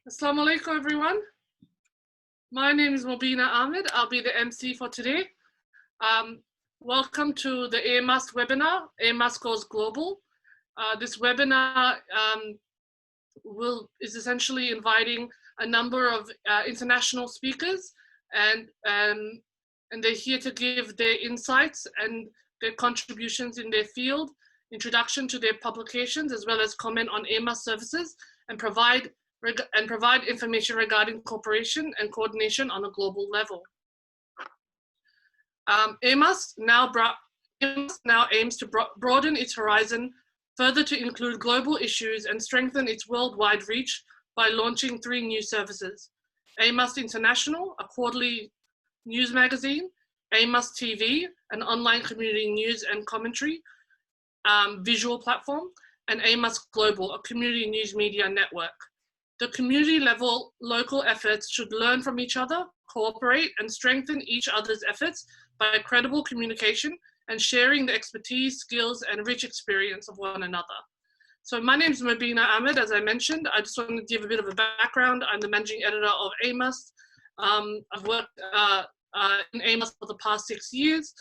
Assalamu alaikum, everyone. My name is Mobina Ahmed. I'll be the MC for today. Welcome to the AMUST webinar, AMUST Goes Global. This webinar is essentially inviting a number of international speakers, and they're here to give their insights and their contributions in their field, introduction to their publications, as well as comment on AMUST services, and provide information regarding cooperation and coordination on a global level. AMUST now aims to broaden its horizon further to include global issues and strengthen its worldwide reach by launching 3 new services: AMUST International, a quarterly news magazine; AMUST TV, an online community news and commentary visual platform; and AMUST Global, a community news media network. The community level local efforts should learn from each other, cooperate, and strengthen each other's efforts by credible communication and sharing the expertise, skills, and rich experience of one another. So my name is Mobina Ahmed, as I mentioned. I just want to give a bit of a background. I'm the managing editor of AMUST. I've worked in AMUST for the past 6 years.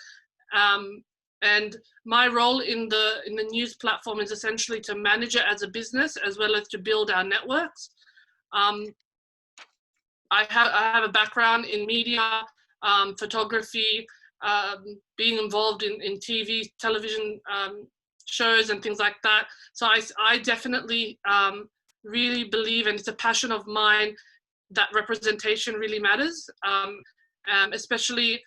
And my role in the news platform is essentially to manage it as a business, as well as to build our networks. I have a background in media, photography, being involved in TV, television shows and things like that. So I definitely really believe, and it's a passion of mine, that representation really matters, especially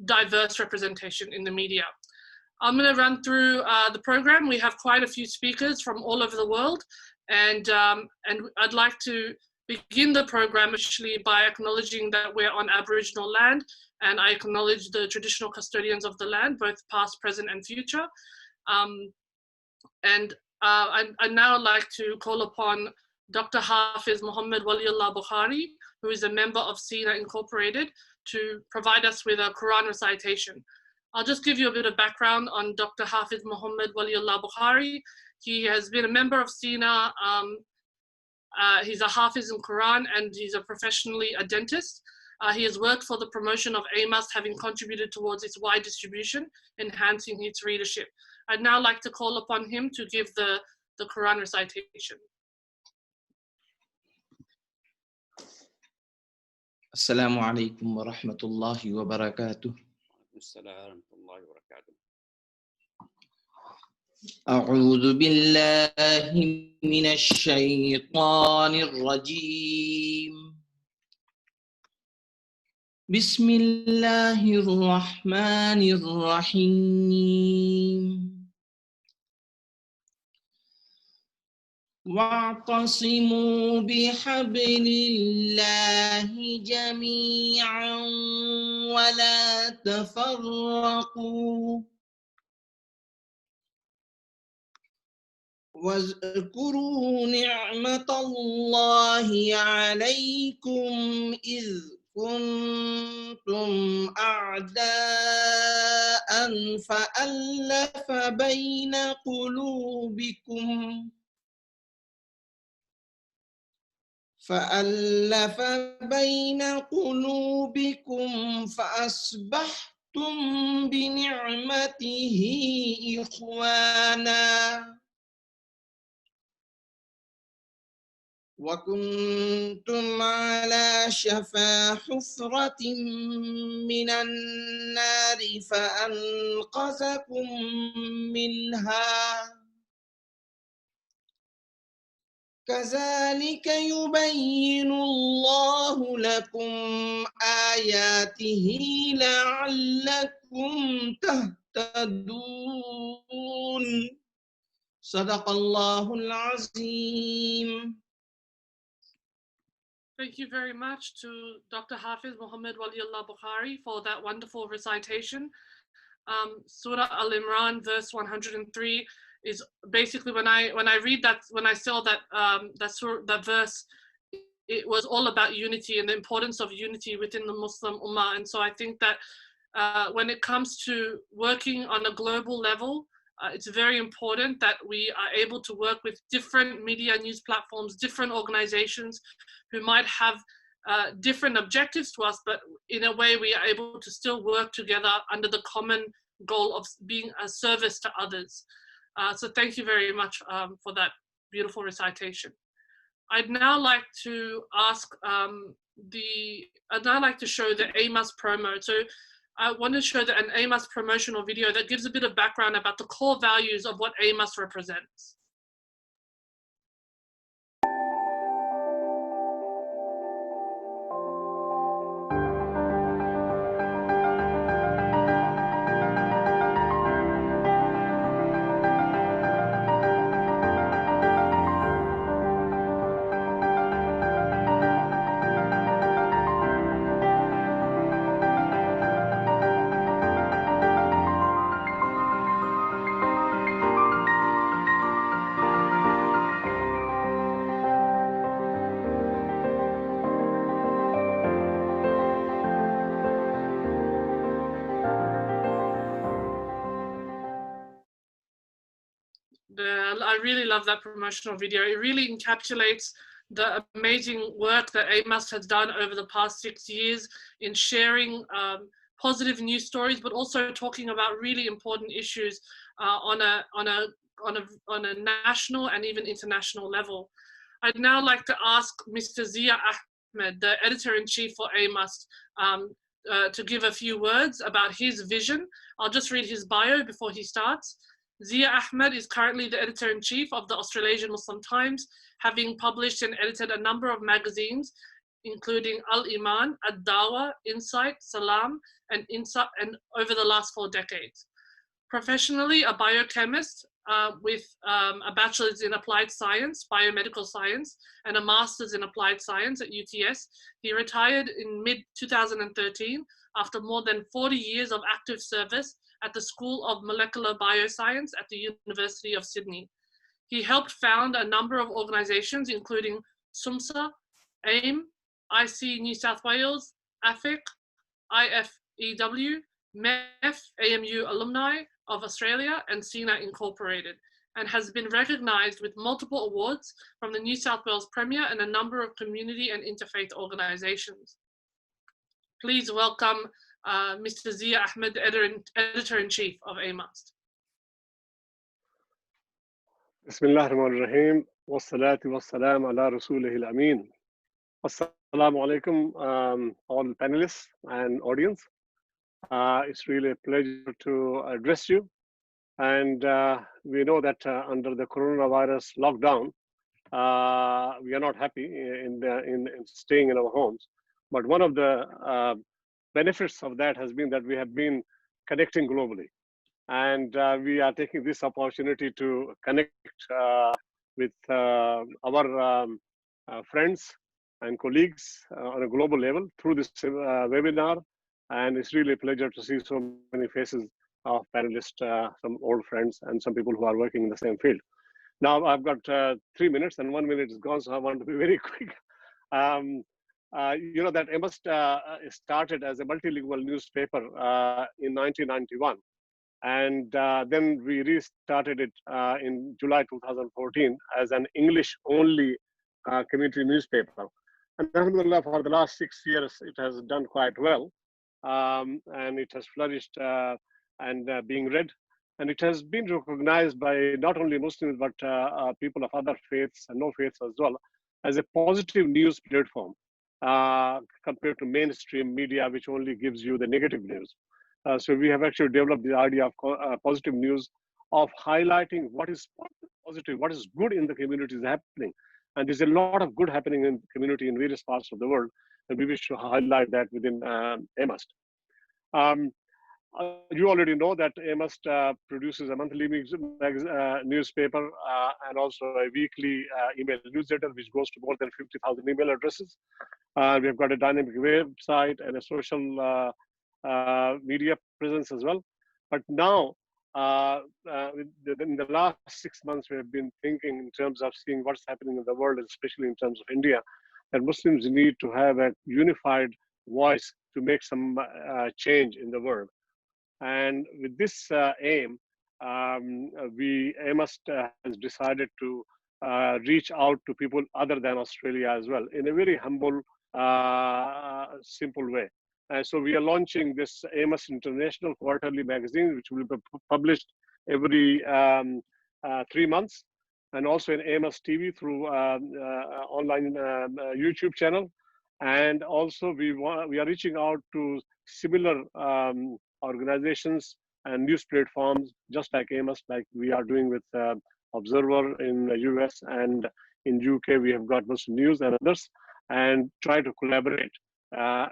diverse representation in the media. I'm going to run through the program. We have quite a few speakers from all over the world, and I'd like to begin the program actually by acknowledging that we're on Aboriginal land, and I acknowledge the traditional custodians of the land, both past, present, and future. I'd now like to call upon Dr. Hafiz Muhammad Waliullah Bukhari, who is a member of SINA Incorporated, to provide us with a Quran recitation. I'll just give you a bit of background on Dr. Hafiz Muhammad Waliullah Bukhari. He has been a member of SINA. He's a Hafiz in Quran, and he's professionally a dentist. He has worked for the promotion of AMUST, having contributed towards its wide distribution, enhancing its readership. I'd now like to call upon him to give the Quran recitation. Assalamu alaikum wa rahmatullahi wa barakatuh. أعوذ بالله من الشيطان الرجيم. بسم الله الرحمن الرحيم. واعتصموا بحبل الله جميعا ولا تفرقوا واذكروا نعمة الله عليكم إذ كنتم أعداء فألف بين قلوبكم فأصبحتم بنعمته إخوانا وكنتم على شفا حفرة من النار فأنقذكم منها كذلك يبين الله لكم آياته لعلكم تهتدون صدق الله العظيم. Thank you very much to Dr. Hafiz Muhammad Waliullah Bukhari for that wonderful recitation. Surah Al-Imran, verse 103, is basically, when I read that, when I saw that that verse, it was all about unity and the importance of unity within the Muslim Ummah. And so I think that when it comes to working on a global level, It's very important that we are able to work with different media news platforms, different organizations who might have different objectives to us, but in a way we are able to still work together under the common goal of being a service to others. So thank you very much for that beautiful recitation. I'd now like to ask I'd now like to show the AMUST promo. So I want to show an AMUST promotional video that gives a bit of background about the core values of what AMUST represents. I really love that promotional video. It really encapsulates the amazing work that AMUST has done over the past 6 years in sharing positive news stories, but also talking about really important issues on a national and even international level. I'd now like to ask Mr. Zia Ahmed, the Editor-in-Chief for AMUST, to give a few words about his vision. I'll just read his bio before he starts. Zia Ahmed is currently the Editor-in-Chief of the Australasian Muslim Times, having published and edited a number of magazines, including Al-Iman, Ad-Dawa, Insight, Salam, and over the last 4 decades. Professionally, a biochemist with a bachelor's in applied science, biomedical science, and a master's in applied science at UTS, he retired in mid-2013 after more than 40 years of active service at the School of Molecular Bioscience at the University of Sydney. He helped found a number of organizations, including SUMSA, AIM, IC New South Wales, AFIC, IFEW, MEF, AMU Alumni of Australia, and SENA Incorporated, and has been recognized with multiple awards from the New South Wales Premier and a number of community and interfaith organizations. Please welcome Mr. Zia Ahmed, Editor-in-Chief of AMUST. Bismillah ar-Rahman ar-Rahim. Wassalatu wassalam ala rasulihil ameen. Assalamu alaikum, all panelists and audience. It's really a pleasure to address you. And we know that under the coronavirus lockdown, we are not happy in staying in our homes. But one of the benefits of that has been that we have been connecting globally. And we are taking this opportunity to connect with our friends and colleagues on a global level through this webinar. And it's really a pleasure to see so many faces of panelists, some old friends, and some people who are working in the same field. Now, I've got 3 minutes and 1 minute is gone, so I want to be very quick. You know that AMUST started as a multilingual newspaper in 1991. And then we restarted it in July 2014 as an English-only community newspaper. And alhamdulillah, for the last 6 years, it has done quite well. And it has flourished and being read. And it has been recognized by not only Muslims, but people of other faiths and no faiths as well, as a positive news platform compared to mainstream media, which only gives you the negative news. So we have actually developed the idea of positive news, of highlighting what is positive, what is good in the community is happening. And there's a lot of good happening in the community in various parts of the world. And we wish to highlight that within AMUST. You already know that AMUST produces a monthly newspaper and also a weekly email newsletter, which goes to more than 50,000 email addresses. We've got a dynamic website and a social media presence as well. But now, in the last 6 months, we have been thinking in terms of seeing what's happening in the world, especially in terms of India, that Muslims need to have a unified voice to make some change in the world. And with this aim, AMUST has decided to reach out to people other than Australia as well in a very humble, simple way. So we are launching this AMUST International Quarterly magazine, which will be published every 3 months, and also in AMUST TV through online YouTube channel. And also we are reaching out to similar organizations and news platforms, just like AMUST, like we are doing with Observer in the US, and in UK we have got Muslim News and others, and try to collaborate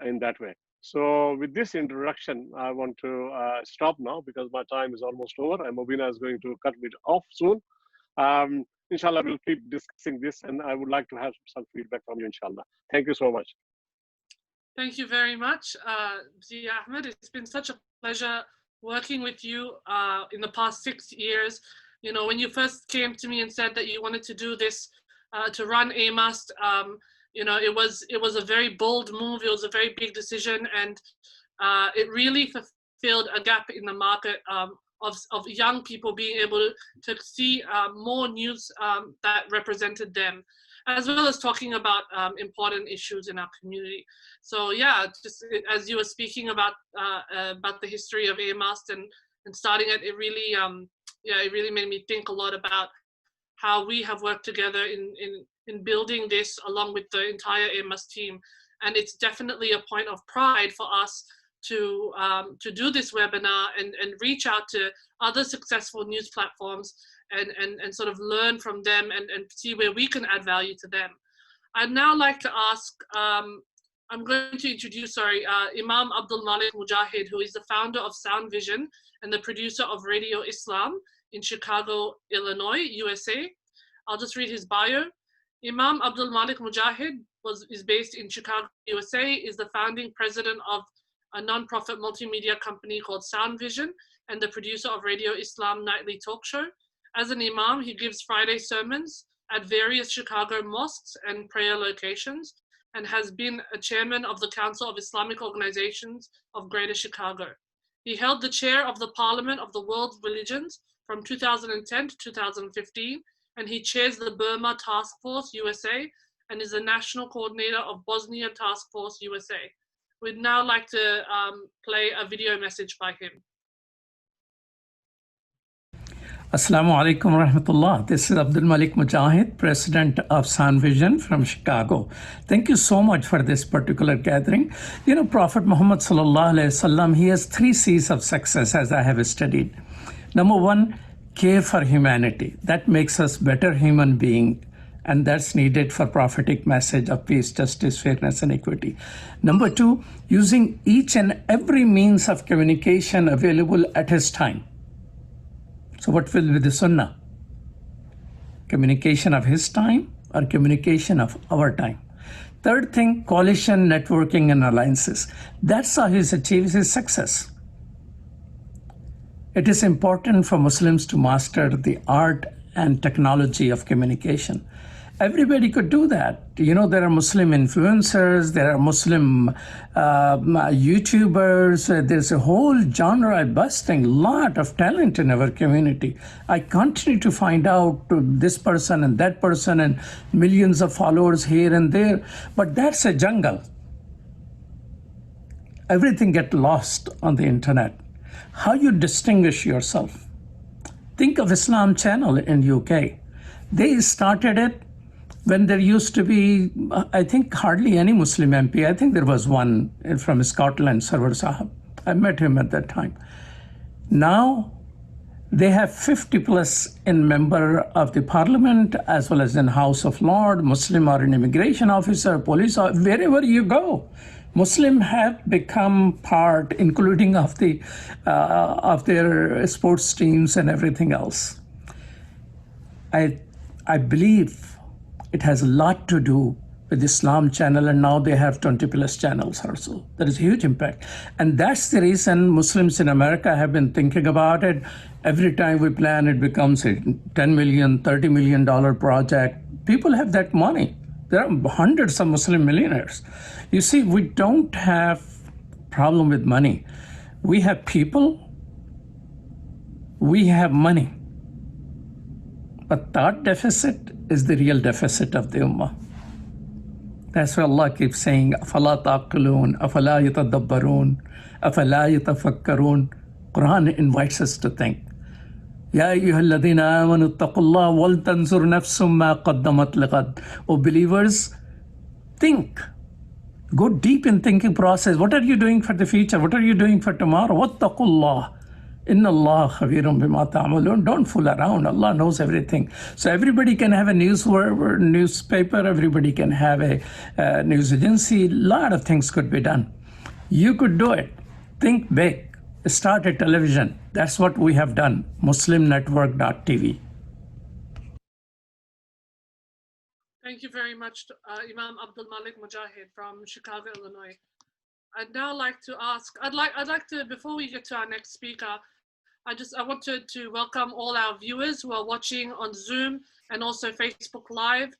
in that way. So with this introduction, I want to stop now because my time is almost over, and Mobina is going to cut me off soon. Inshallah, we'll keep discussing this, and I would like to have some feedback from you, inshallah. Thank you so much. Thank you very much, Zia Ahmed. It's been such a pleasure working with you in the past 6 years. You know, when you first came to me and said that you wanted to do this, to run AMUST, you know, it was a very bold move. It was a very big decision, and it really fulfilled a gap in the market of young people being able to see more news that represented them, as well as talking about important issues in our community. So yeah, just as you were speaking about the history of AMUST and starting it, it really it really made me think a lot about how we have worked together in building this along with the entire AMUST team. And it's definitely a point of pride for us to do this webinar and reach out to other successful news platforms and sort of learn from them and see where we can add value to them. I'd now like to ask, I'm going to introduce, Imam Abdul Malik Mujahid, who is the founder of Sound Vision and the producer of Radio Islam in Chicago, Illinois, USA. I'll just read his bio. Imam Abdul Malik Mujahid is based in Chicago, USA, is the founding president of a non-profit multimedia company called Sound Vision and the producer of Radio Islam nightly talk show. As an imam, he gives Friday sermons at various Chicago mosques and prayer locations, and has been a chairman of the Council of Islamic Organizations of Greater Chicago. He held the chair of the Parliament of the World's Religions from 2010 to 2015, and he chairs the Burma Task Force USA and is the national coordinator of Bosnia Task Force USA. We'd now like to play a video message by him. Assalamu alaikum wa rahmatullah. This is Abdul Malik Mujahid, president of Sound Vision from Chicago. Thank you so much for this particular gathering. You know, Prophet Muhammad sallallahu alaihi wasallam, he has 3 C's of success, as I have studied. Number 1, care for humanity. That makes us better human being, and that's needed for prophetic message of peace, justice, fairness, and equity. Number 2, using each and every means of communication available at his time. So what will be the sunnah? Communication of his time or communication of our time? Third thing, coalition, networking, and alliances. That's how he achieves his success. It is important for Muslims to master the art and technology of communication. Everybody could do that. You know, there are Muslim influencers, there are Muslim YouTubers, there's a whole genre busting, lot of talent in our community. I continue to find out this person and that person and millions of followers here and there, but that's a jungle. Everything gets lost on the internet. How you distinguish yourself? Think of Islam Channel in UK. They started it when there used to be, I think, hardly any Muslim MP. I think there was one from Scotland, Sarwar Sahab. I met him at that time. Now they have 50 plus in member of the parliament, as well as in House of Lords, Muslim or an immigration officer, police, or wherever you go. Muslim have become part, including of the of their sports teams and everything else. I believe it has a lot to do with Islam Channel, and now they have 20 plus channels or so. There is a huge impact. And that's the reason Muslims in America have been thinking about it. Every time we plan, it becomes a $10 million, $30 million project. People have that money. There are hundreds of Muslim millionaires. You see, we don't have problem with money. We have people We have money, but that deficit is the real deficit of the Ummah. That's why Allah keeps saying, أَفَلَا تَعْقِلُونَ أَفَلَا يَتَدَبَّرُونَ أَفَلَا يَتَفَكَّرُونَ. Quran invites us to think. يَا أَيُّهَا الَّذِينَ آمَنُوا اتَّقُوا اللَّهَ وَلْتَنْظُرْ نَفْسٌ مَا قَدَّمَتْ لِغَدٍ. O believers, think. Go deep in thinking process. What are you doing for the future? What are you doing for tomorrow? وَاتَّقُوا اللَّهَ إِنَّ اللَّهَ خَبِيرٌ بِمَا تَعْمَلُونَ. Don't fool around. Allah knows everything. So everybody can have a newspaper. Everybody can have a news agency. A lot of things could be done. You could do it. Think big. Start a television. That's what we have done. MuslimNetwork.tv. Thank you very much, Imam Abdul Malik Mujahid from Chicago, Illinois. I'd now like to ask, I'd like to, before we get to our next speaker, I wanted to welcome all our viewers who are watching on Zoom and also Facebook Live.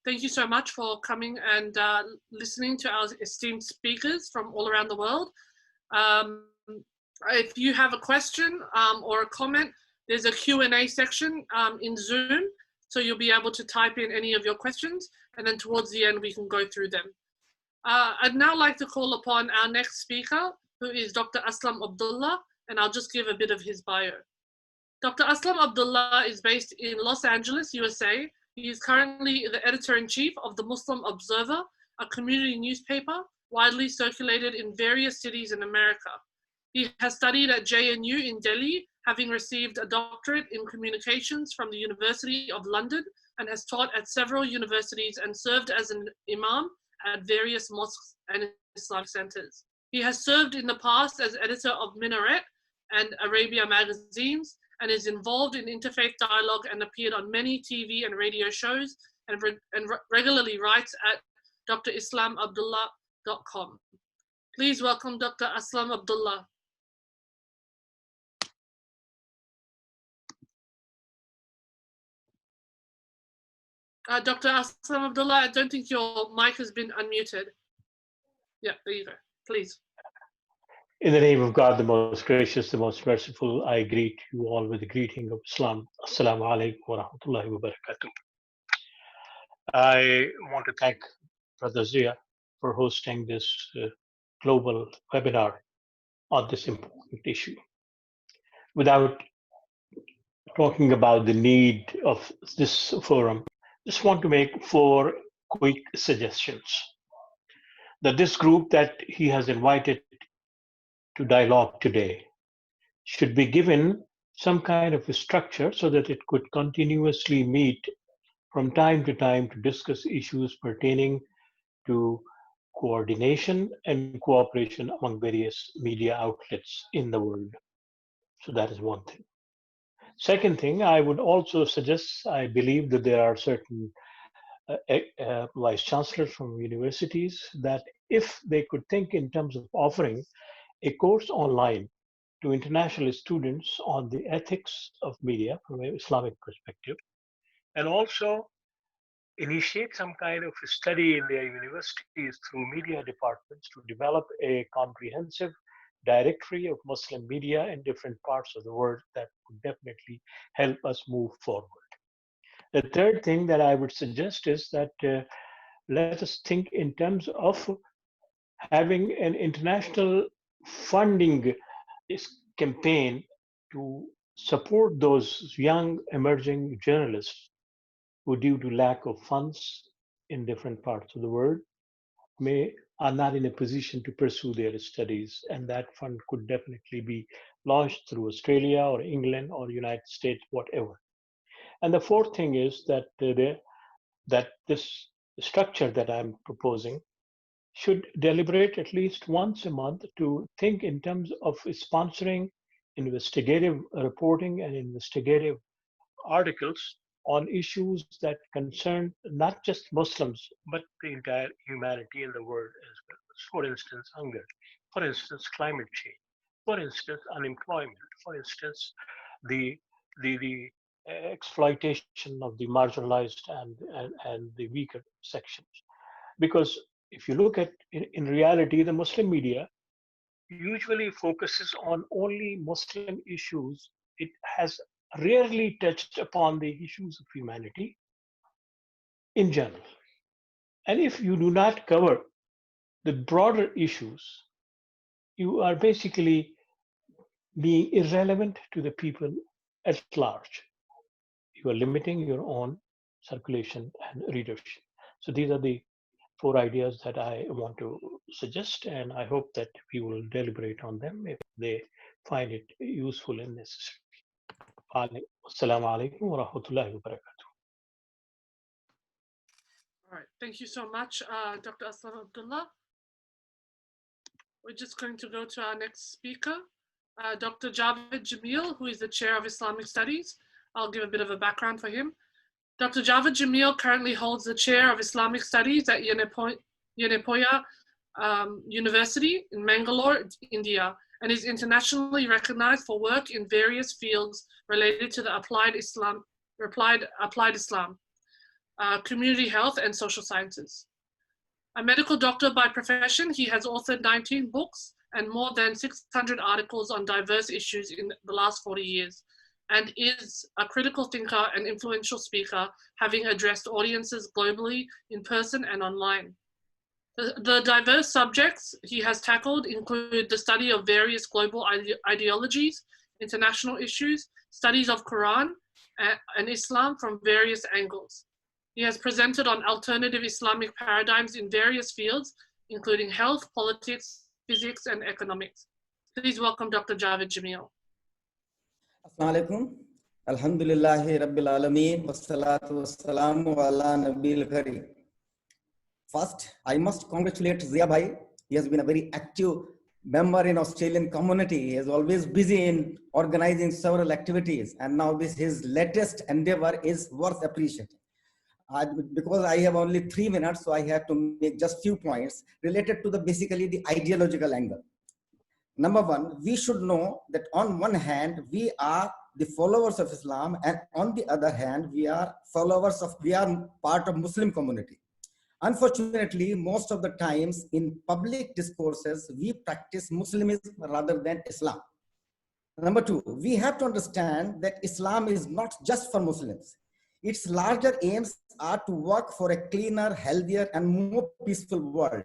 Thank you so much for coming and listening to our esteemed speakers from all around the world. If you have a question or a comment, there's a Q&A section in Zoom, so you'll be able to type in any of your questions, and then towards the end we can go through them. I'd now like to call upon our next speaker, who is Dr. Aslam Abdullah, and I'll just give a bit of his bio. Dr. Aslam Abdullah is based in Los Angeles, USA. He is currently the editor-in-chief of the Muslim Observer, a community newspaper widely circulated in various cities in America. He has studied at JNU in Delhi, having received a doctorate in communications from the University of London, and has taught at several universities and served as an imam at various mosques and Islamic centers. He has served in the past as editor of Minaret and Arabia magazines, and is involved in interfaith dialogue and appeared on many TV and radio shows, and regularly writes at drislamabdullah.com. Please welcome Dr. Aslam Abdullah. Dr. Aslam Abdullah, I don't think your mic has been unmuted. Yeah, there you go. Please. In the name of God, the most gracious, the most merciful, I greet you all with the greeting of Islam. Assalamu alaikum wa rahmatullahi wa barakatuh. I want to thank Brother Zia for hosting this global webinar on this important issue. Without talking about the need of this forum, just want to make 4 quick suggestions. That this group that he has invited to dialogue today should be given some kind of a structure so that it could continuously meet from time to time to discuss issues pertaining to coordination and cooperation among various media outlets in the world. So that is one thing. Second thing, I would also suggest, I believe that there are certain vice chancellors from universities that if they could think in terms of offering a course online to international students on the ethics of media from an Islamic perspective, and also initiate some kind of study in their universities through media departments to develop a comprehensive directory of Muslim media in different parts of the world that would definitely help us move forward. The third thing that I would suggest is that let us think in terms of having an international funding campaign to support those young emerging journalists who, due to lack of funds in different parts of the world, are not in a position to pursue their studies, and that fund could definitely be launched through Australia or England or United States, whatever. And the fourth thing is that this structure that I'm proposing should deliberate at least once a month to think in terms of sponsoring investigative reporting and investigative articles on issues that concern not just Muslims, but the entire humanity in the world as well. For instance, hunger. For instance, climate change. For instance, unemployment. For instance, the exploitation of the marginalized and the weaker sections. Because if you look at, in reality, the Muslim media usually focuses on only Muslim issues it has rarely touched upon the issues of humanity in general. And if you do not cover the broader issues, you are basically being irrelevant to the people at large. You are limiting your own circulation and readership. So these are the 4 ideas that I want to suggest, and I hope that we will deliberate on them if they find it useful and necessary. Assalamu alaikum wa rahmatullahi wa barakatuh. All right, thank you so much, Dr. Aslam Abdullah. We're just going to go to our next speaker, Dr. Javid Jameel, who is the Chair of Islamic Studies. I'll give a bit of a background for him. Dr. Javid Jameel currently holds the Chair of Islamic Studies at Yenepoya University in Mangalore, India, and is internationally recognized for work in various fields related to the applied Islam, community health, and social sciences. A medical doctor by profession, he has authored 19 books and more than 600 articles on diverse issues in the last 40 years, and is a critical thinker and influential speaker, having addressed audiences globally, in person and online. The diverse subjects he has tackled include the study of various global ideologies, international issues, studies of Quran and Islam from various angles. He has presented on alternative Islamic paradigms in various fields, including health, politics, physics, and economics. Please welcome Dr. Javid Jameel. Assalamu alaikum. Alhamdulillahi Rabbil Alameen. Wassalatu wassalamu ala Nabil Kareem. First, I must congratulate Zia bhai. He has been a very active member in Australian community. He is always busy in organizing several activities. And now his latest endeavor is worth appreciating. Because I have only 3 minutes, so I have to make just few points related to basically the ideological angle. Number one, we should know that on one hand, we are the followers of Islam, and on the other hand, we are part of Muslim community. Unfortunately, most of the times in public discourses, we practice Muslimism rather than Islam. Number two, we have to understand that Islam is not just for Muslims. Its larger aims are to work for a cleaner, healthier, and more peaceful world.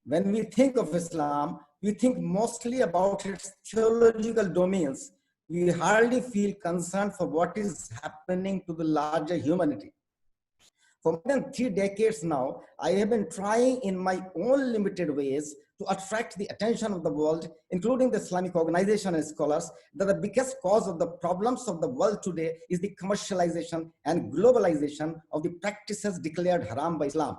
When we think of Islam, we think mostly about its theological domains. We hardly feel concerned for what is happening to the larger humanity. For more than 3 decades now, I have been trying in my own limited ways to attract the attention of the world, including the Islamic organization and scholars, that the biggest cause of the problems of the world today is the commercialization and globalization of the practices declared haram by Islam.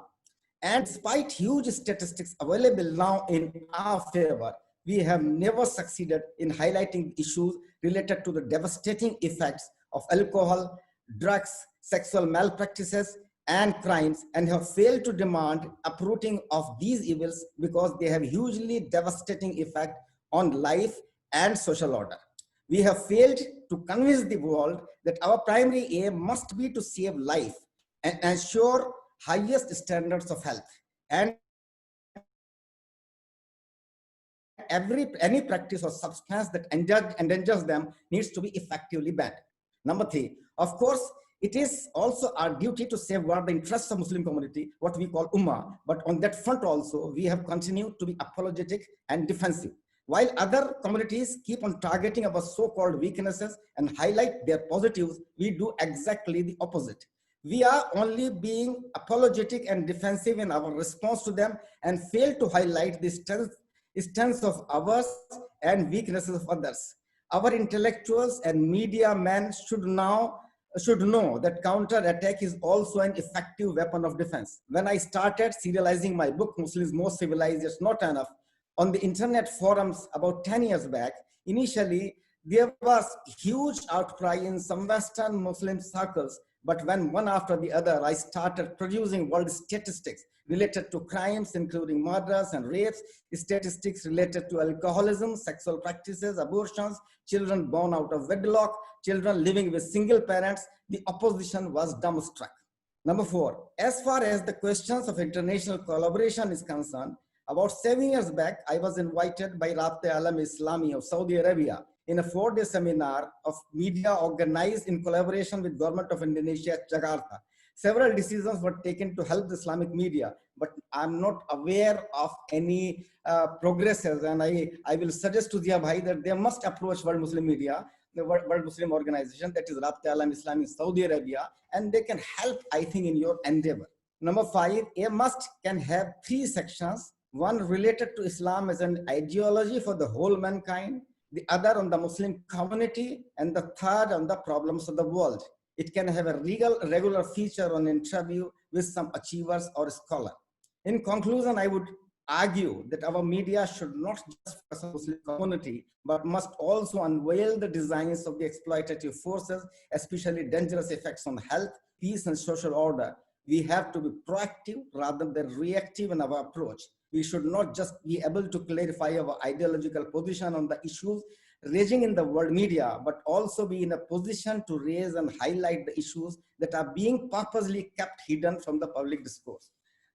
And despite huge statistics available now in our favor, we have never succeeded in highlighting issues related to the devastating effects of alcohol, drugs, sexual malpractices, and crimes, and have failed to demand uprooting of these evils because they have hugely devastating effect on life and social order. We have failed to convince the world that our primary aim must be to save life and ensure highest standards of health, and any practice or substance that endangers them needs to be effectively banned. Number three, of course, it is also our duty to safeguard the interests of Muslim community, what we call Ummah. But on that front also, we have continued to be apologetic and defensive. While other communities keep on targeting our so-called weaknesses and highlight their positives, we do exactly the opposite. We are only being apologetic and defensive in our response to them and fail to highlight the strengths of ours and weaknesses of others. Our intellectuals and media men should know that counter-attack is also an effective weapon of defense. When I started serializing my book, Muslims More Civilized Yet Not Enough, on the internet forums about 10 years back, initially there was huge outcry in some Western Muslim circles. But when one after the other, I started producing world statistics related to crimes, including murders and rapes, statistics related to alcoholism, sexual practices, abortions, children born out of wedlock, children living with single parents, the opposition was dumbstruck. Number four, as far as the questions of international collaboration is concerned, about 7 years back, I was invited by Rabte Alam Islami of Saudi Arabia, in a 4-day seminar of media organized in collaboration with Government of Indonesia, Jakarta. Several decisions were taken to help the Islamic media, but I'm not aware of any progresses. And I will suggest to Zia Bhai that they must approach World Muslim Media, the World Muslim Organization, that is Rabta Alam Islam in Saudi Arabia, and they can help, I think, in your endeavor. Number 5, AMUST can have 3 sections, one related to Islam as an ideology for the whole mankind, the other on the Muslim community, and the third on the problems of the world. It can have a regular feature on interview with some achievers or scholar. In conclusion, I would argue that our media should not just focus on the Muslim community, but must also unveil the designs of the exploitative forces, especially dangerous effects on health, peace, and social order. We have to be proactive rather than reactive in our approach. We should not just be able to clarify our ideological position on the issues raging in the world media, but also be in a position to raise and highlight the issues that are being purposely kept hidden from the public discourse.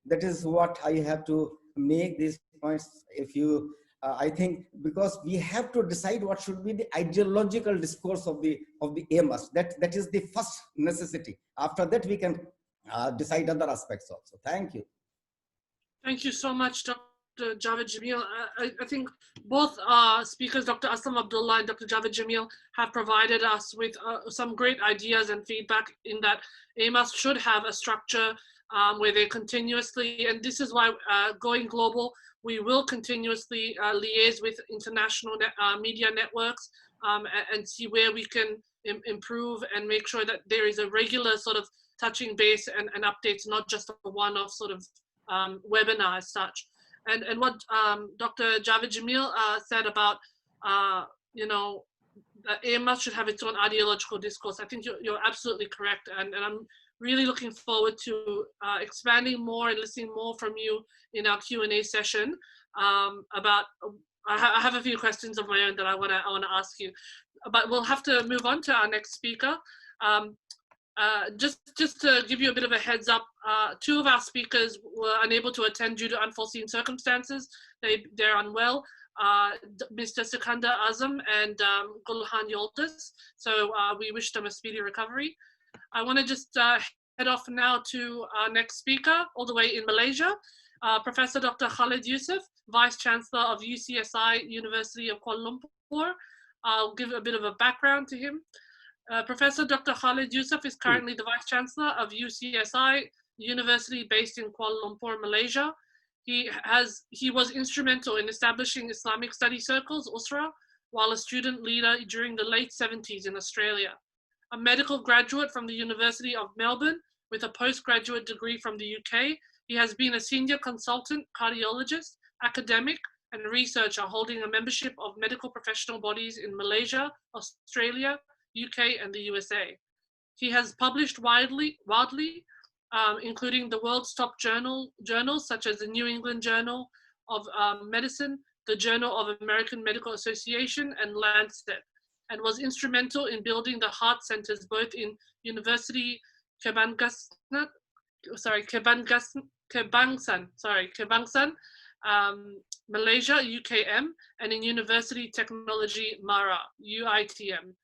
That is what I have to make these points. If you, I think, because we have to decide what should be the ideological discourse of the AMUST. That is the first necessity. After that, we can decide other aspects also. Thank you. Thank you so much, Dr. Javid Jameel. I think both speakers, Dr. Aslam Abdullah and Dr. Javid Jameel, have provided us with some great ideas and feedback in that AMUST should have a structure where they continuously, and this is why going global, we will continuously liaise with international media networks and see where we can improve and make sure that there is a regular sort of touching base and updates, not just a one-off sort of webinar as such. And what Dr. Javid Jameel said about, you know, AMUST should have its own ideological discourse. I think you're absolutely correct. And I'm really looking forward to expanding more and listening more from you in our Q&A session about, I have a few questions of my own that I wanna ask you, but we'll have to move on to our next speaker. Just to give you a bit of a heads up, 2 of our speakers were unable to attend due to unforeseen circumstances. They're unwell, Mr. Sikandar Azam and Gulhan Yoldas. So we wish them a speedy recovery. I want to just head off now to our next speaker, all the way in Malaysia, Professor Dr. Khalid Youssef, Vice Chancellor of UCSI University of Kuala Lumpur. I'll give a bit of a background to him. Professor Dr. Khalid Youssef is currently the Vice Chancellor of UCSI University based in Kuala Lumpur, Malaysia. He was instrumental in establishing Islamic study circles, USRA, while a student leader during the late 70s in Australia. A medical graduate from the University of Melbourne with a postgraduate degree from the UK, he has been a senior consultant, cardiologist, academic, and researcher holding a membership of medical professional bodies in Malaysia, Australia, UK, and the USA. He has published widely, including the world's top journals such as the New England Journal of Medicine, the Journal of American Medical Association, and Lancet, and was instrumental in building the heart centers both in University Kebangsaan, Malaysia, UKM, and in University Technology Mara, UITM.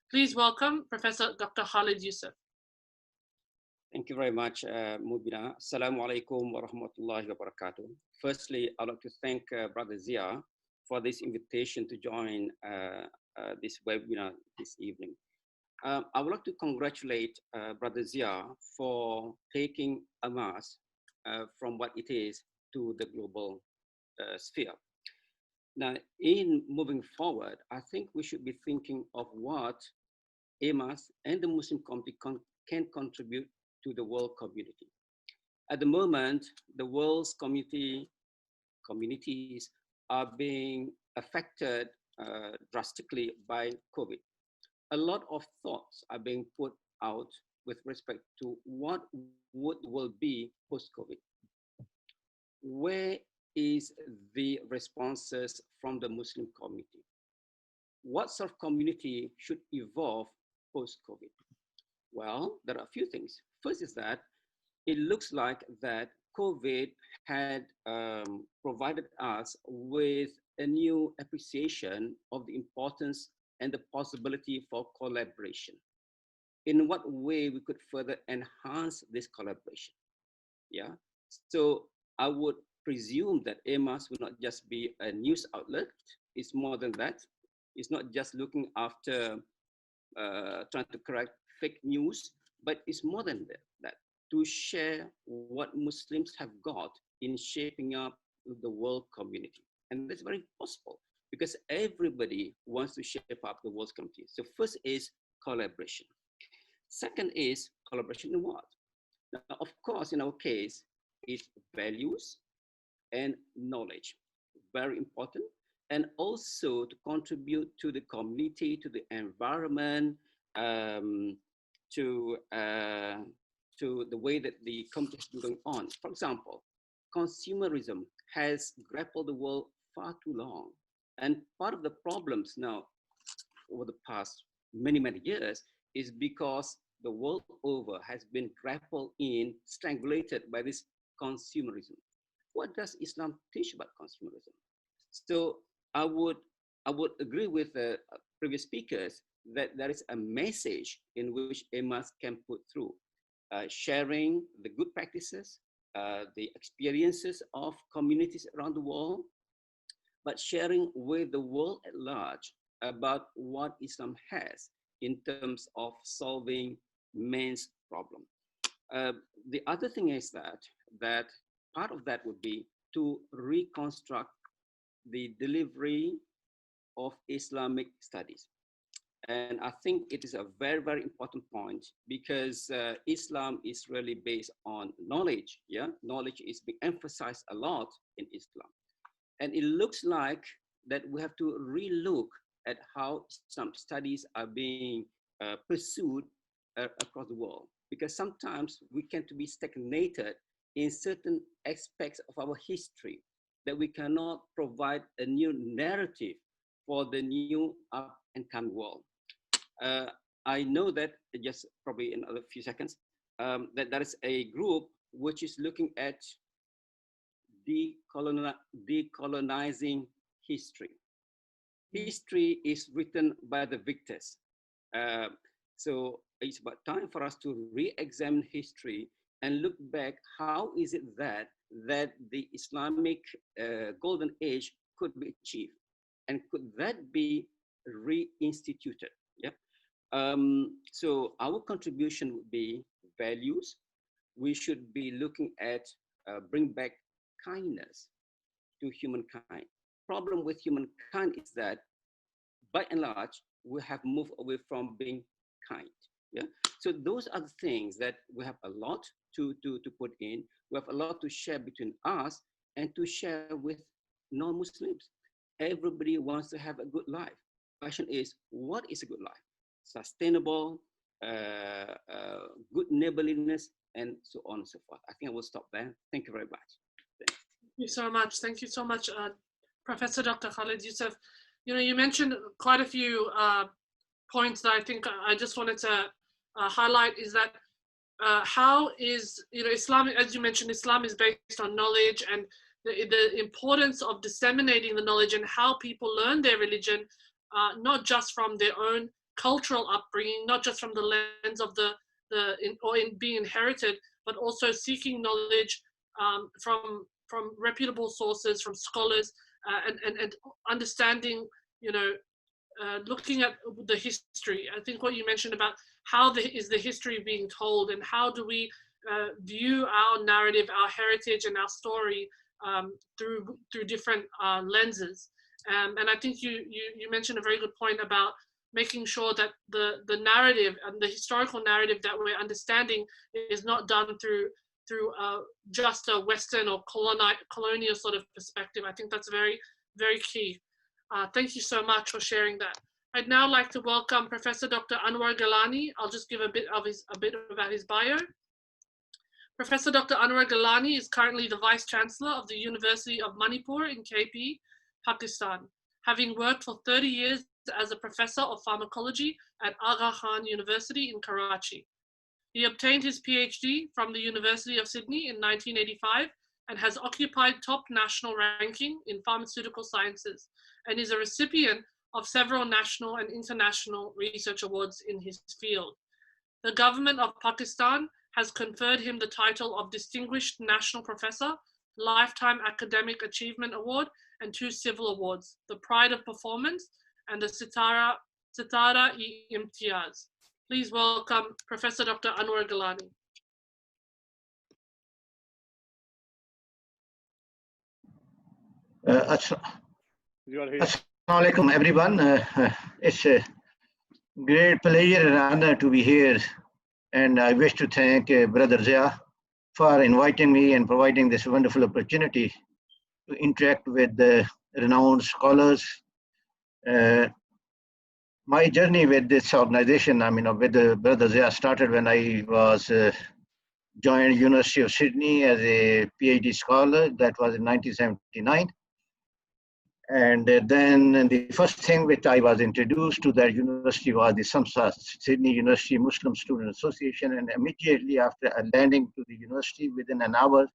Please welcome Professor Dr. Khalid Youssef. Thank you very much, Mubina. Assalamu alaikum wa rahmatullahi wa barakatuh. Firstly, I'd like to thank Brother Zia for this invitation to join this webinar this evening. I would like to congratulate Brother Zia for taking AMUST from what it is to the global sphere. Now, in moving forward, I think we should be thinking of what AMUST and the Muslim community can contribute to the world community. At the moment, the world's communities are being affected drastically by COVID. A lot of thoughts are being put out with respect to what will be post-COVID. Where is the responses from the Muslim community? What sort of community should evolve post-COVID? Well, there are a few things. First is that it looks like that COVID had provided us with a new appreciation of the importance and the possibility for collaboration. In what way we could further enhance this collaboration? Yeah, so I would presume that AMUST will not just be a news outlet. It's more than that. It's not just looking after trying to correct fake news, but it's more than that, to share what Muslims have got in shaping up the world community. And that's very possible because everybody wants to shape up the world's community. So first is collaboration. Second is collaboration in what? Now, of course, in our case, it's values and knowledge, very important. And also to contribute to the community, to the environment, to the way that the community has been going on. For example, consumerism has grappled the world far too long. And part of the problems now over the past many, many years is because the world over has been grappled in, strangulated by this consumerism. What does Islam teach about consumerism? So I would agree with the previous speakers that there is a message in which AMUST can put through, sharing the good practices, the experiences of communities around the world, but sharing with the world at large about what Islam has in terms of solving man's problem. The other thing is that part of that would be to reconstruct the delivery of Islamic studies. And I think it is a very, very important point because Islam is really based on knowledge. Yeah, knowledge is being emphasized a lot in Islam. And it looks like that we have to relook at how some studies are being pursued across the world. Because sometimes we tend to be stagnated in certain aspects of our history that we cannot provide a new narrative for the new up and coming world. I know that, just probably in a few seconds, that there is a group which is looking at decolonizing history. History is written by the victors. So it's about time for us to re-examine history and look back, how is it that the Islamic golden age could be achieved? And could that be reinstituted? Yeah. So our contribution would be values. We should be looking at bring back kindness to humankind. Problem with humankind is that by and large, we have moved away from being kind. Yeah. So those are the things that we have a lot to put in. We have a lot to share between us and to share with non-Muslims. Everybody wants to have a good life. The question is, what is a good life? Sustainable, good neighborliness, and so on and so forth. I think I will stop there. Thank you very much. Thanks. Thank you so much. Thank you so much, Professor Dr. Khalid Youssef. You know, you mentioned quite a few points that I think I just wanted to highlight is that how is, you know, Islam, as you mentioned, Islam is based on knowledge and the importance of disseminating the knowledge and how people learn their religion, not just from their own cultural upbringing, not just from the lens of in being inherited, but also seeking knowledge from reputable sources, from scholars, and understanding, you know, looking at the history. I think what you mentioned about how is the history being told, and how do we view our narrative, our heritage, and our story through different lenses. And I think you mentioned a very good point about making sure that the narrative and the historical narrative that we're understanding is not done through just a Western or colonial sort of perspective. I think that's very, very key. Thank you so much for sharing that. I'd now like to welcome Professor Dr. Anwar Galani. I'll just give a bit about his bio. Professor Dr. Anwar Galani is currently the Vice Chancellor of the University of Manipur in KP, Pakistan, having worked for 30 years as a Professor of Pharmacology at Aga Khan University in Karachi. He obtained his PhD from the University of Sydney in 1985 and has occupied top national ranking in pharmaceutical sciences, and is a recipient of several national and international research awards in his field. The government of Pakistan has conferred him the title of Distinguished National Professor, Lifetime Academic Achievement Award, and 2 civil awards, the Pride of Performance and the Sitara-e-Imtiaz. Please welcome Professor Dr. Anwar Galani. You Assalamu alaikum, everyone. It's a great pleasure and honor to be here. And I wish to thank Brother Zia for inviting me and providing this wonderful opportunity to interact with the renowned scholars. My journey with this organization, with Brother Zia, started when I was joined University of Sydney as a PhD scholar. That was in 1979. And then the first thing which I was introduced to that university was the SAMSA, Sydney University Muslim Student Association. And immediately after landing to the university, within an hour,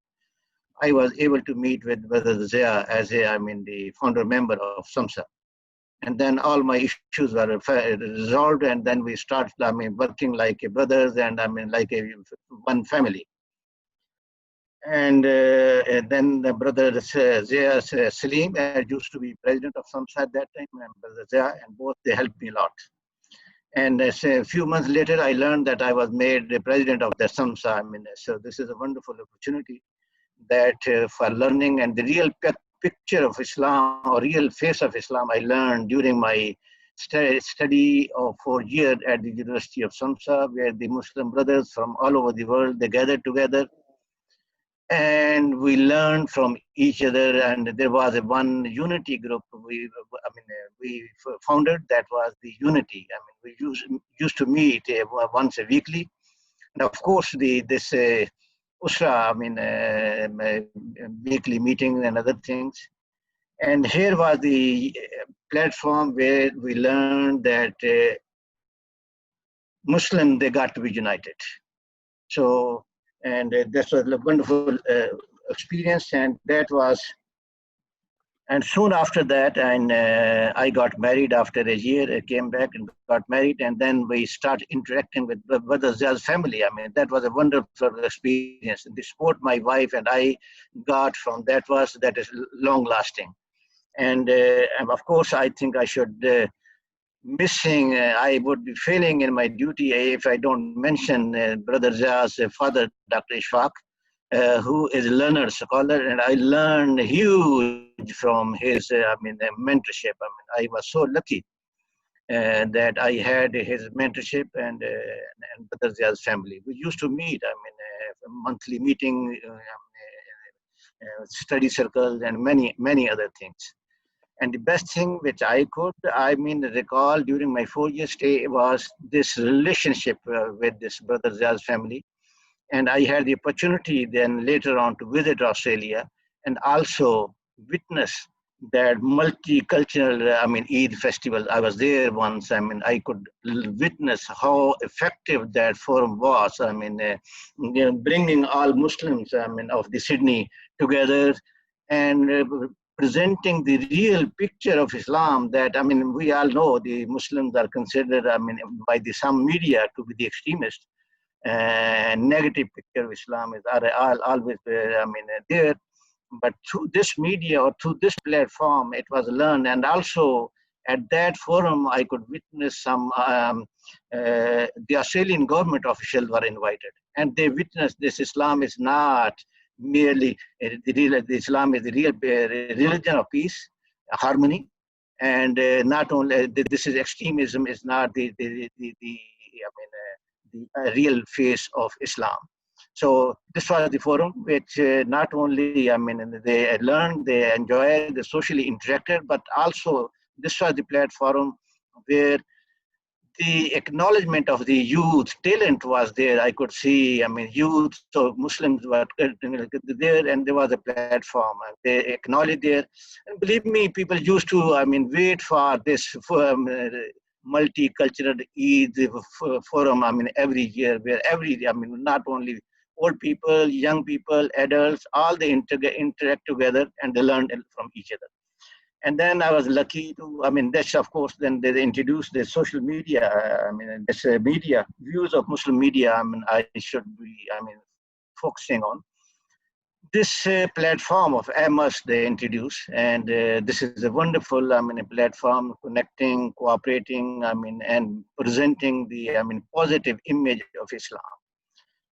I was able to meet with Brother Zia as the founder member of SAMSA. And then all my issues were resolved, and then we started, working like brothers and like one family. And then the Brother Zia Salim used to be president of SAMSA at that time, and Brother Zia, and both they helped me a lot. And a few months later, I learned that I was made the president of the SAMSA. So this is a wonderful opportunity that for learning and the real picture of Islam or real face of Islam I learned during my study of 4 years at the University of SAMSA, where the Muslim brothers from all over the world, they gathered together. And we learned from each other, and there was one unity group we founded, that was the unity. We used to meet once a weekly, and of course this Usra, weekly meeting and other things. And here was the platform where we learned that Muslim, they got to be united. So. And that was a wonderful experience, and soon after that, and I got married after a year. I came back and got married, and then we started interacting with Brother Zia's family. That was a wonderful experience. And the support my wife and I got from that is long lasting. And of course, I think I should I would be failing in my duty if I don't mention Brother Zia's father, Dr. Ishfaq, who is a learned scholar, and I learned huge from his mentorship. I was so lucky that I had his mentorship and Brother Zia's family. We used to meet, monthly meeting, study circles, and many other things. And the best thing which I could, recall during my 4-year stay was this relationship with this Brother Zia's family. And I had the opportunity then later on to visit Australia and also witness that multicultural, Eid festival. I was there once. I could witness how effective that forum was. Bringing all Muslims, of the Sydney together and presenting the real picture of Islam that, we all know the Muslims are considered, by some media to be the extremist. Negative picture of Islam is always, there. But through this media or through this platform, it was learned. And also at that forum, I could witness some, the Australian government officials were invited. And they witnessed this Islam is not merely, Islam is the real religion of peace, harmony. And not only, this is extremism is not the real face of Islam. So this was the forum which not only, they learned, they enjoyed, they socially interacted, but also this was the platform where the acknowledgement of the youth talent was there. I could see, youth, so Muslims were there, and there was a platform, and they acknowledged there. And believe me, people used to, wait for this multicultural Eid forum, every year, where not only old people, young people, adults, all they interact together and they learn from each other. And then I was lucky to, I mean, that's of course, then they introduced the social media, I mean, this media, views of Muslim media, I mean, I should be, I mean, focusing on. This platform of AMUST they introduced, and this is a wonderful, I mean, a platform connecting, cooperating, I mean, and presenting the, I mean, positive image of Islam.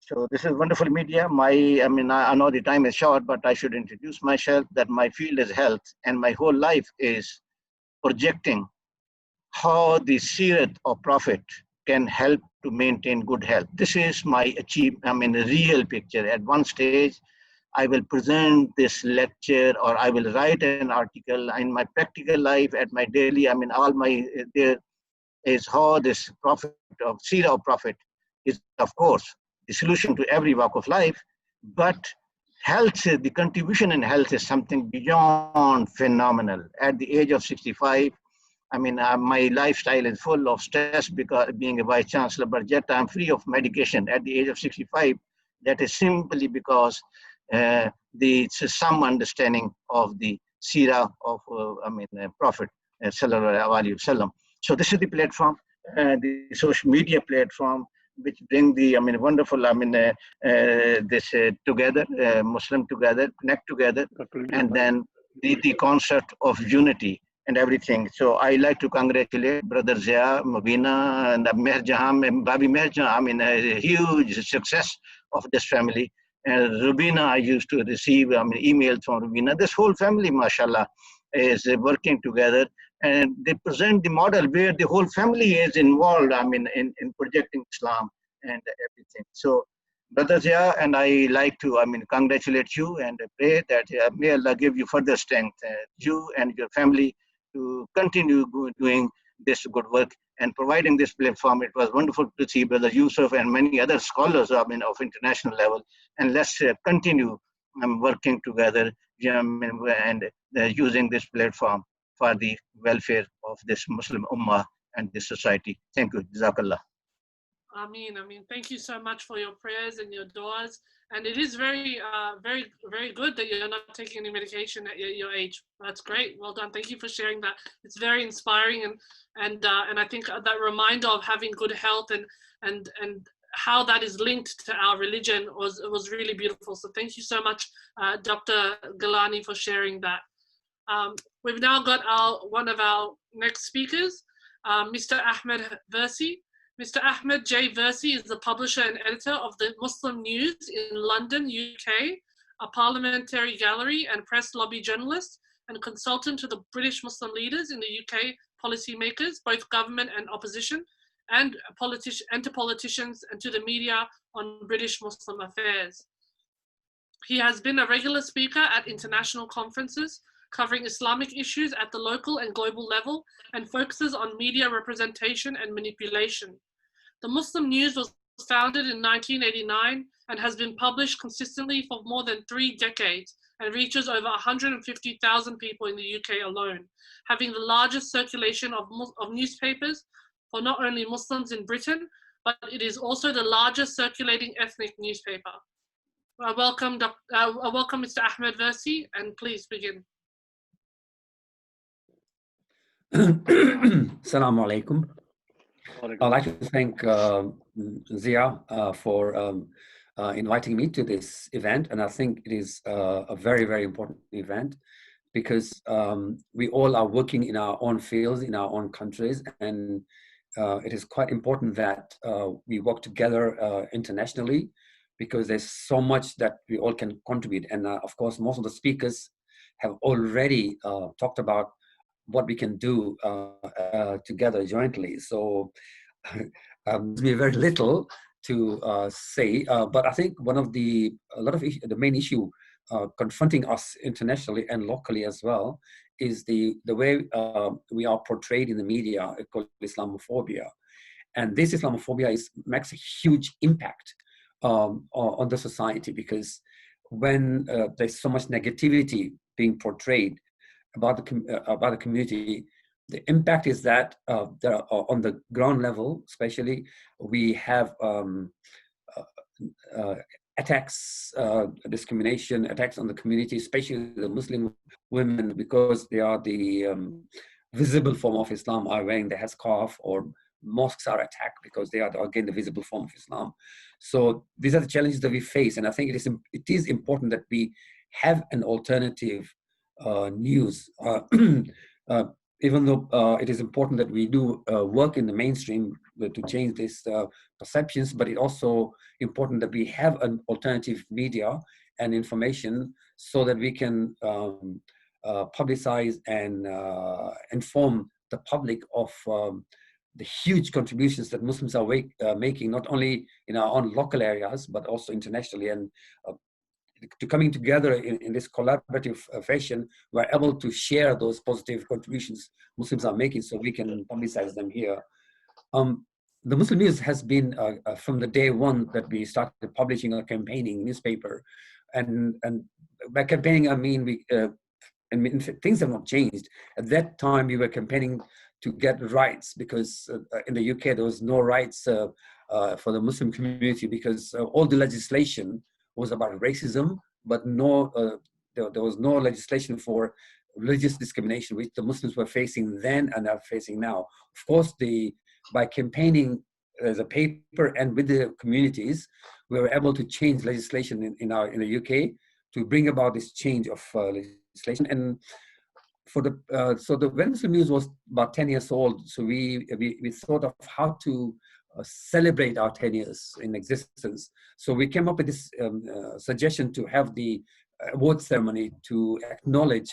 So this is wonderful media. I know the time is short, but I should introduce myself that my field is health, and my whole life is projecting how the Sirat of Prophet can help to maintain good health. This is my the real picture. At one stage, I will present this lecture or I will write an article in my practical life at my daily, there is how this Prophet of Sirah of Prophet is, of course, the solution to every walk of life, but health, the contribution in health is something beyond phenomenal. At the age of 65, my lifestyle is full of stress because being a vice chancellor, but yet I'm free of medication at the age of 65. That is simply because some understanding of the Sirah of Prophet Sallallahu Alaihi Wasallam. So this is the platform, the social media platform, which bring the wonderful together, Muslim together, connect together, and then the concept of unity and everything. So I like to congratulate Brother Zia, Mubina, and Meher Jahan, Babi Meher Jahan, a huge success of this family. And Rubina, I used to receive emails from Rubina. This whole family, mashallah, is working together, and they present the model where the whole family is involved, in projecting Islam and everything. So, Brother Zia, and I like to, congratulate you and pray that may Allah give you further strength, you and your family, to continue doing this good work and providing this platform. It was wonderful to see Brother Youssef and many other scholars of international level. And let's continue working together and using this platform for the welfare of this Muslim Ummah and this society. Thank you. Jazakallah. Ameen. Thank you so much for your prayers and your du'as. And it is very, very good that you're not taking any medication at your age. That's great. Well done. Thank you for sharing that. It's very inspiring, and I think that reminder of having good health and how that is linked to our religion was really beautiful. So thank you so much, Dr. Galani, for sharing that. We've now got one of our next speakers, Mr. Ahmed Versi. Mr. Ahmed J. Versi is the publisher and editor of the Muslim News in London, UK, a parliamentary gallery and press lobby journalist, and consultant to the British Muslim leaders in the UK policymakers, both government and opposition, and to politicians and to the media on British Muslim affairs. He has been a regular speaker at international conferences covering Islamic issues at the local and global level, and focuses on media representation and manipulation. The Muslim News was founded in 1989 and has been published consistently for more than 3 decades and reaches over 150,000 people in the UK alone, having the largest circulation of newspapers for not only Muslims in Britain, but it is also the largest circulating ethnic newspaper. Welcome Mr. Ahmed Versi, and please begin. Assalamu alaikum. I'd like to thank Zia for inviting me to this event, and I think it is a very, very important event because we all are working in our own fields, in our own countries, and it is quite important that we work together internationally, because there's so much that we all can contribute. And of course, most of the speakers have already talked about what we can do together jointly. So there's very little to say, but I think the main issue confronting us internationally and locally as well is the way we are portrayed in the media, called Islamophobia. And this Islamophobia makes a huge impact on the society, because when there's so much negativity being portrayed about the community, the impact is that there are, on the ground level, especially, we have attacks, discrimination, attacks on the community, especially the Muslim women, because they are the visible form of Islam, are wearing the headscarf, or mosques are attacked because they are, again, the visible form of Islam. So these are the challenges that we face. And I think it is important that we have an alternative news. Even though it is important that we do work in the mainstream to change these perceptions, but it's also important that we have an alternative media and information so that we can publicize and inform the public of the huge contributions that Muslims are making, not only in our own local areas, but also internationally. And to coming together in this collaborative fashion, we're able to share those positive contributions Muslims are making so we can publicize them here. The Muslim News has been, from the day one that we started publishing a campaigning newspaper, and by campaigning, I mean, things have not changed. At that time, we were campaigning to get rights, because in the UK, there was no rights for the Muslim community, because all the legislation was about racism, but there was no legislation for religious discrimination, which the Muslims were facing then and are facing now. Of course, by campaigning as a paper and with the communities, we were able to change legislation in the UK to bring about this change of legislation. And for the when Muslim News was about 10 years old, so we thought of how to celebrate our 10 years in existence. So we came up with this suggestion to have the award ceremony to acknowledge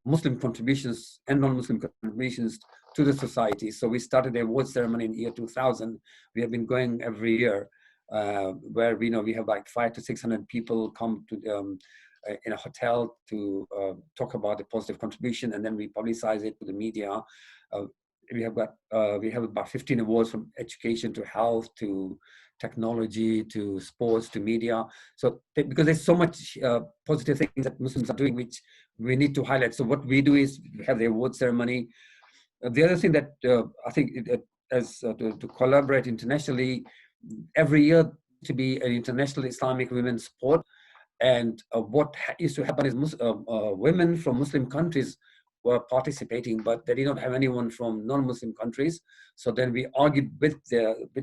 Muslim contributions and non-Muslim contributions to the society. So we started the award ceremony in year 2000. We have been going every year, where we have like 500 to 600 people come to in a hotel to talk about the positive contribution, and then we publicize it to the media. We have about 15 awards, from education to health to technology to sports to media. So because there's so much positive things that Muslims are doing, which we need to highlight. So what we do is we have the award ceremony. The other thing that I think to collaborate internationally, every year to be an international Islamic women's sport. And what used to happen is women from Muslim countries were participating, but they did not have anyone from non-Muslim countries. So then we argued with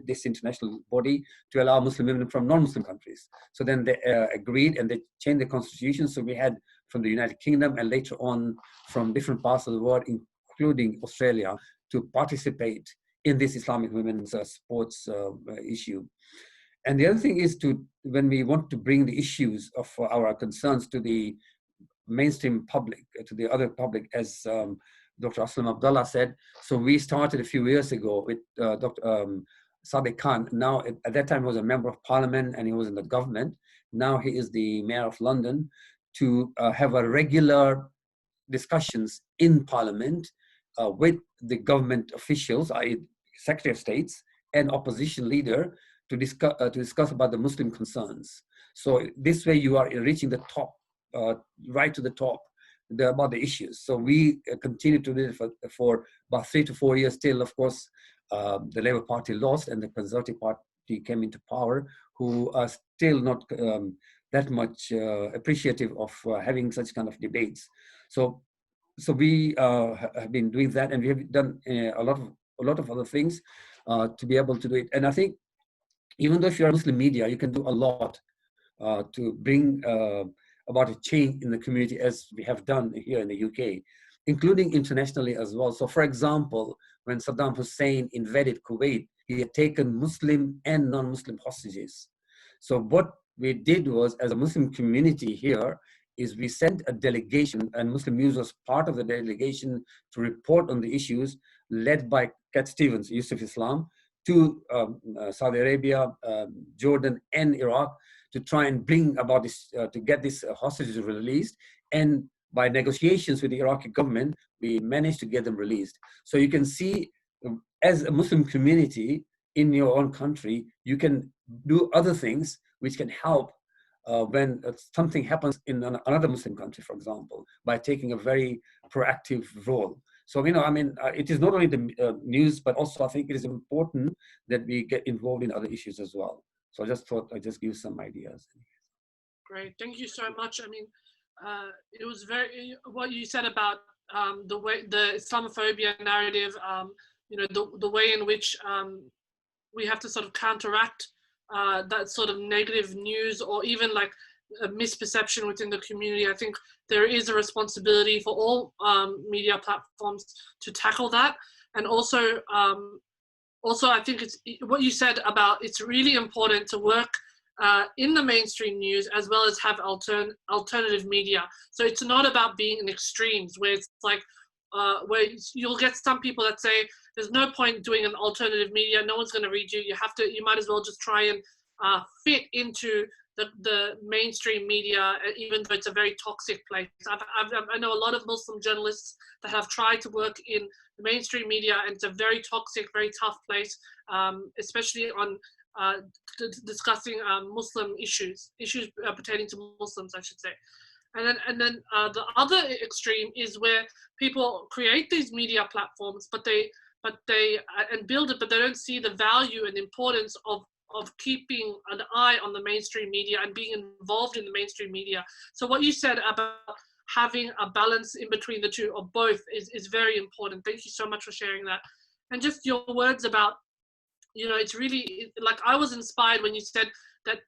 this international body to allow Muslim women from non-Muslim countries. So then they agreed, and they changed the constitution. So we had from the United Kingdom, and later on from different parts of the world, including Australia, to participate in this Islamic women's sports issue. And the other thing is when we want to bring the issues of our concerns to the mainstream public, to the other public, as Dr. Aslam Abdullah said. So we started a few years ago with Dr. Sadiq Khan. Now, at that time, he was a member of parliament and he was in the government. Now he is the mayor of London, to have a regular discussions in parliament with the government officials, i.e. Secretary of States and opposition leader, to discuss about the Muslim concerns. So this way you are reaching the top, right to the top, about the issues. So we continue to do it for about 3 to 4 years till, of course, the Labour Party lost and the Conservative Party came into power, who are still not that much appreciative of having such kind of debates. So we have been doing that, and we have done a lot of other things to be able to do it. And I think, even though if you're a Muslim media, you can do a lot to bring about a change in the community, as we have done here in the UK, including internationally as well. So for example, when Saddam Hussein invaded Kuwait, he had taken Muslim and non-Muslim hostages. So what we did was, as a Muslim community here, is we sent a delegation, and Muslim News was part of the delegation, to report on the issues, led by Cat Stevens, Youssef Islam, to Saudi Arabia, Jordan, and Iraq, to try and bring about this, to get these hostages released. And by negotiations with the Iraqi government, we managed to get them released. So you can see, as a Muslim community in your own country, you can do other things which can help when something happens in another Muslim country, for example, by taking a very proactive role. So, it is not only the news, but also I think it is important that we get involved in other issues as well. So I just thought I'd just give some ideas. Great, thank you so much. I mean, it was very, what you said about the way, the Islamophobia narrative, you know, the way in which we have to sort of counteract that sort of negative news or even like a misperception within the community. I think there is a responsibility for all media platforms to tackle that. And also, I think it's what you said about it's really important to work in the mainstream news as well as have alternative media. So it's not about being in extremes where it's like, where you'll get some people that say there's no point doing an alternative media, no one's going to read you, you might as well just try and fit into the mainstream media, even though it's a very toxic place. I know a lot of Muslim journalists that have tried to work in the mainstream media, and it's a very toxic, very tough place, especially on discussing Muslim issues pertaining to Muslims, I should say. And then the other extreme is where people create these media platforms, but they build it, but they don't see the value and importance of keeping an eye on the mainstream media and being involved in the mainstream media. So what you said about having a balance in between the two, or both, is very important. Thank you so much for sharing that. And just your words about, you know, it's really, like, I was inspired when you said that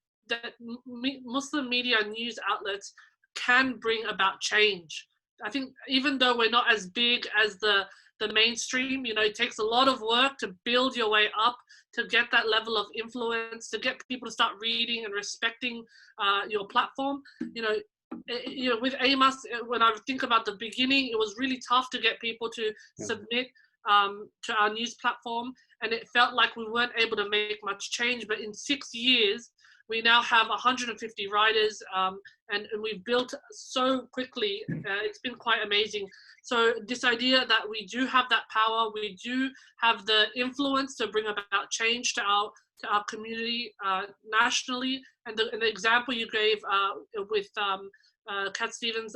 Muslim media news outlets can bring about change. I think even though we're not as big as the mainstream, you know, it takes a lot of work to build your way up, to get that level of influence, to get people to start reading and respecting your platform. You know, with AMUST, when I think about the beginning, it was really tough to get people to submit to our news platform, and it felt like we weren't able to make much change. But in 6 years, we now have 150 writers, and we've built so quickly. It's been quite amazing. So this idea that we do have that power, we do have the influence to bring about change to our community nationally, and the example you gave with Cat Stevens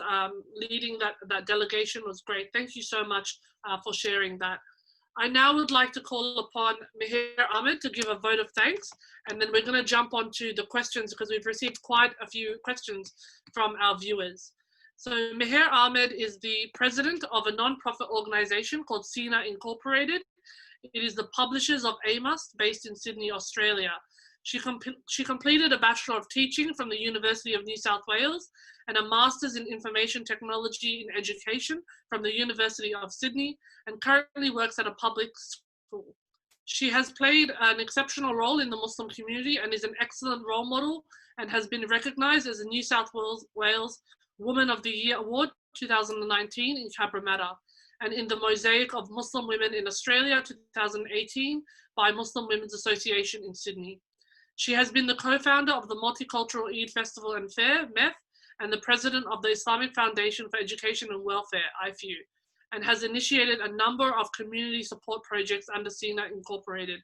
leading that delegation was great. Thank you so much for sharing that. I now would like to call upon Meher Ahmed to give a vote of thanks, and then we're going to jump onto the questions because we've received quite a few questions from our viewers. So Meher Ahmed is the president of a non-profit organization called SINA Incorporated. It is the publishers of AMUST, based in Sydney, Australia. She completed a Bachelor of Teaching from the University of New South Wales and a Master's in Information Technology in Education from the University of Sydney, and currently works at a public school. She has played an exceptional role in the Muslim community and is an excellent role model, and has been recognized as a New South Wales Woman of the Year Award 2019 in Cabramatta, and in the Mosaic of Muslim Women in Australia 2018 by Muslim Women's Association in Sydney. She has been the co-founder of the Multicultural Eid Festival and Fair, MEF, and the president of the Islamic Foundation for Education and Welfare, IFU, and has initiated a number of community support projects under SINA Incorporated.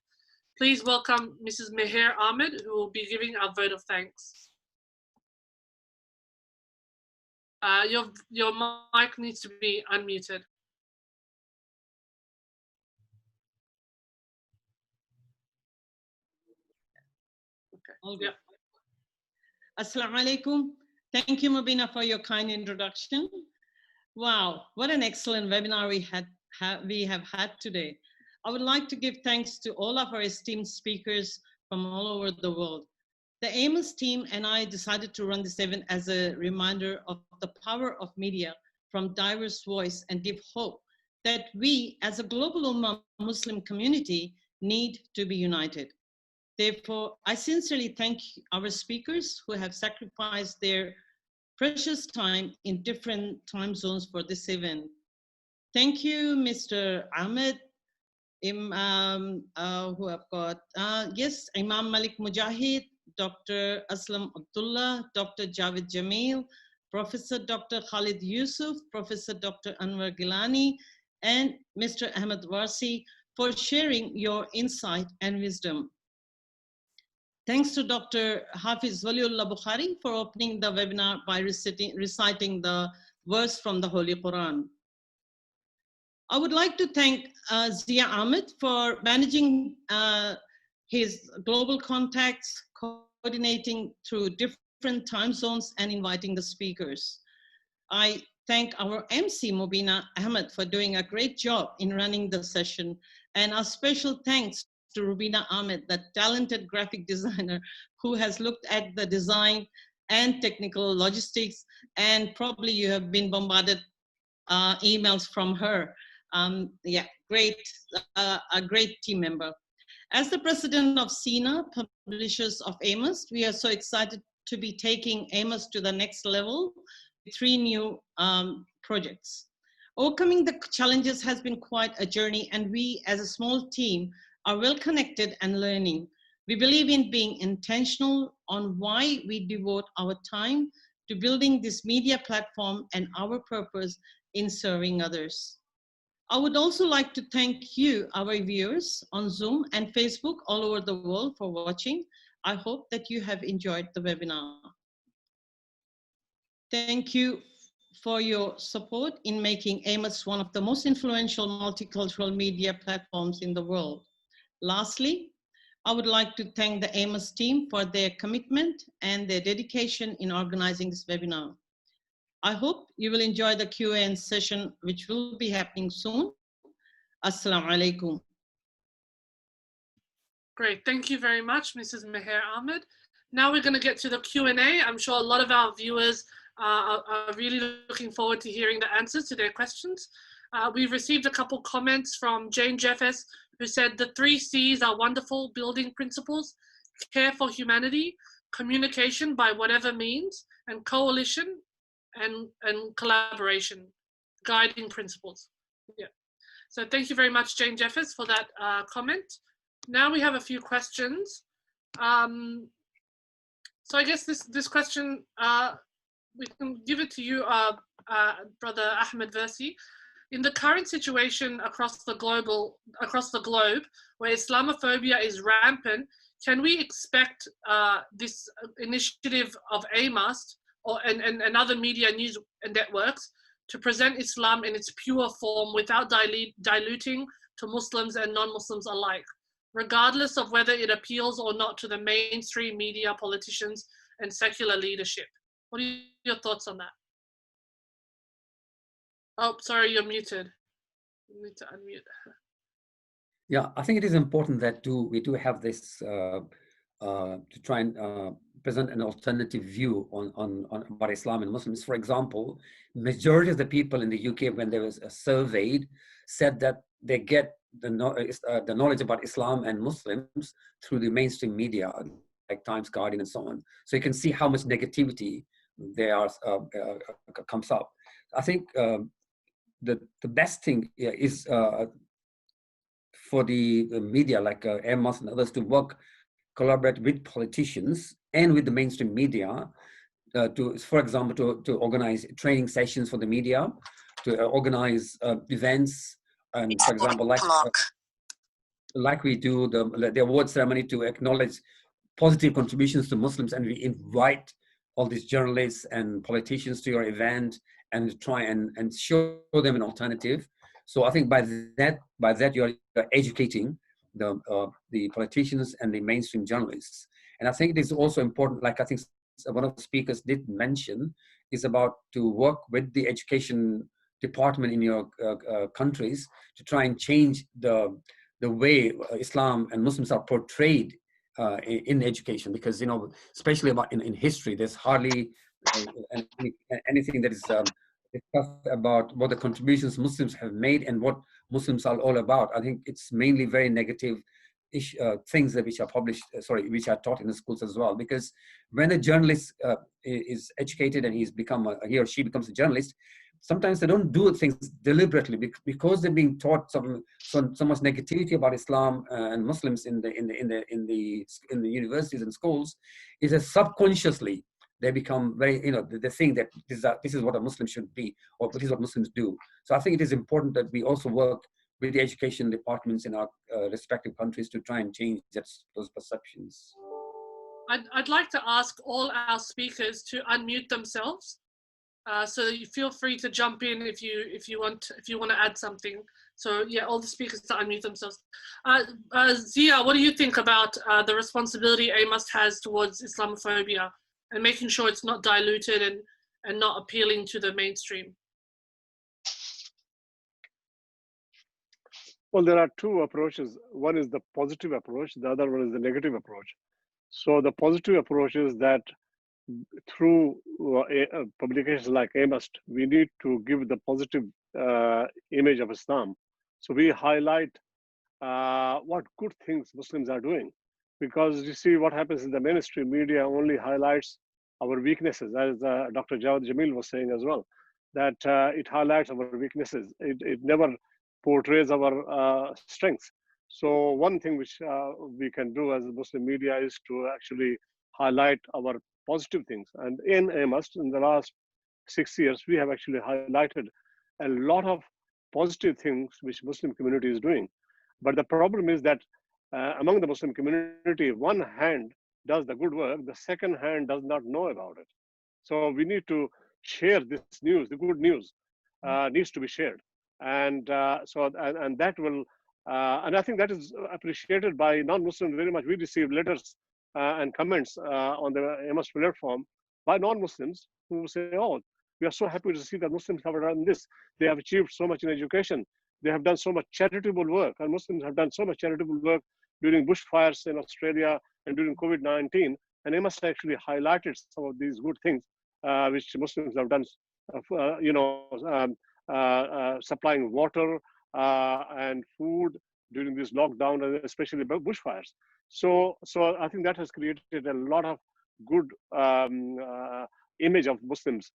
Please welcome Mrs. Meher Ahmed, who will be giving our vote of thanks. Your mic needs to be unmuted. All good. Assalamu alaikum. Thank you, Mubina, for your kind introduction. Wow, what an excellent webinar we have had today. I would like to give thanks to all of our esteemed speakers from all over the world. The AMUST team and I decided to run this event as a reminder of the power of media from diverse voice, and give hope that we as a global Ummah Muslim community need to be united. Therefore, I sincerely thank our speakers who have sacrificed their precious time in different time zones for this event. Thank you, Mr. Ahmed, who I've got, yes, Imam Malik Mujahid, Dr. Aslam Abdullah, Dr. Javid Jameel, Professor Dr. Khalid Youssef, Professor Dr. Anwar Galani, and Mr. Ahmed Versi for sharing your insight and wisdom. Thanks to Dr. Hafiz Waliullah Bukhari for opening the webinar by reciting the verse from the Holy Quran. I would like to thank Zia Ahmed for managing his global contacts, coordinating through different different time zones and inviting the speakers. I thank our MC, Mubina Ahmed, for doing a great job in running the session. And a special thanks to Rubina Ahmed, the talented graphic designer who has looked at the design and technical logistics, and probably you have been bombarded emails from her. Yeah, a great team member. As the president of SINA, publishers of AMUST, we are so excited to be taking AMUST to the next level with 3 new projects. Overcoming the challenges has been quite a journey, and we as a small team are well connected and learning. We believe in being intentional on why we devote our time to building this media platform and our purpose in serving others. I would also like to thank you, our viewers on Zoom and Facebook all over the world for watching. I hope that you have enjoyed the webinar. Thank you for your support in making AMUST one of the most influential multicultural media platforms in the world. Lastly, I would like to thank the AMUST team for their commitment and their dedication in organizing this webinar. I hope you will enjoy the Q&A session, which will be happening soon. Assalamu alaikum. Great, thank you very much, Mrs. Meher Ahmed. Now we're going to get to the Q&A. I'm sure a lot of our viewers are really looking forward to hearing the answers to their questions. We've received a couple comments from Jane Jeffers, who said the 3 C's are wonderful building principles: care for humanity, communication by whatever means, and coalition and collaboration, guiding principles. Yeah. So thank you very much, Jane Jeffers, for that comment. Now we have a few questions. So I guess this question, we can give it to you, Brother Ahmed Versi. In the current situation across the globe, where Islamophobia is rampant, can we expect this initiative of AMUST and other media news networks to present Islam in its pure form without diluting to Muslims and non-Muslims alike, regardless of whether it appeals or not to the mainstream media, politicians, and secular leadership? What are your thoughts on that? Oh, sorry, you're muted. You need to unmute. Yeah, I think it is important that we do have this to try and present an alternative view on about Islam and Muslims. For example, majority of the people in the UK, when there was surveyed, said that they get the knowledge about Islam and Muslims through the mainstream media, like Times, Guardian, and so on. So you can see how much negativity there comes up. I think the best thing is for the media like AMUST and others to collaborate with politicians and with the mainstream media for example, to organize training sessions for the media, to organize events, and for example, like we do the award ceremony to acknowledge positive contributions to Muslims, and we invite all these journalists and politicians to your event and try and show them an alternative. So I think by that you're educating the politicians and the mainstream journalists. And I think it is also important, like I think one of the speakers did mention, is about to work with the education department in your countries to try and change the way Islam and Muslims are portrayed in education, because especially about in history, there's hardly anything that is discussed about what the contributions Muslims have made and what Muslims are all about. I think it's mainly very negative things that which are published, which are taught in the schools as well. Because when a journalist is educated and he or she becomes a journalist, sometimes they don't do things deliberately because they're being taught so much negativity about Islam and Muslims in the universities and schools. Is that subconsciously they become very, they think that this is what a Muslim should be, or this is what Muslims do. So I think it is important that we also work with the education departments in our respective countries to try and change those perceptions. I'd like to ask all our speakers to unmute themselves. So you feel free to jump in if you want to add something. So yeah, all the speakers to unmute themselves. Zia, what do you think about the responsibility AMUST has towards Islamophobia and making sure it's not diluted and not appealing to the mainstream? Well, there are two approaches. One is the positive approach, the other one is the negative approach. So the positive approach is that through publications like AMUST, we need to give the positive image of Islam. So we highlight what good things Muslims are doing. Because you see what happens in the mainstream media only highlights our weaknesses, as Dr. Javid Jameel was saying as well, that it highlights our weaknesses. It never portrays our strengths. So one thing which we can do as Muslim media is to actually highlight our positive things. And in AMUST, in the last 6 years, we have actually highlighted a lot of positive things which Muslim community is doing. But the problem is that among the Muslim community, one hand does the good work, the second hand does not know about it. So we need to share this news, the good news needs to be shared. And that will, and I think that is appreciated by non-Muslims very much. We receive letters and comments on the AMUST platform by non-Muslims who say, oh, we are so happy to see that Muslims have done this. They have achieved so much in education. They have done so much charitable work, and Muslims have done so much charitable work during bushfires in Australia and during COVID-19. And AMUST actually highlighted some of these good things which Muslims have done, supplying water and food during this lockdown, and especially bushfires. So I think that has created a lot of good image of Muslims.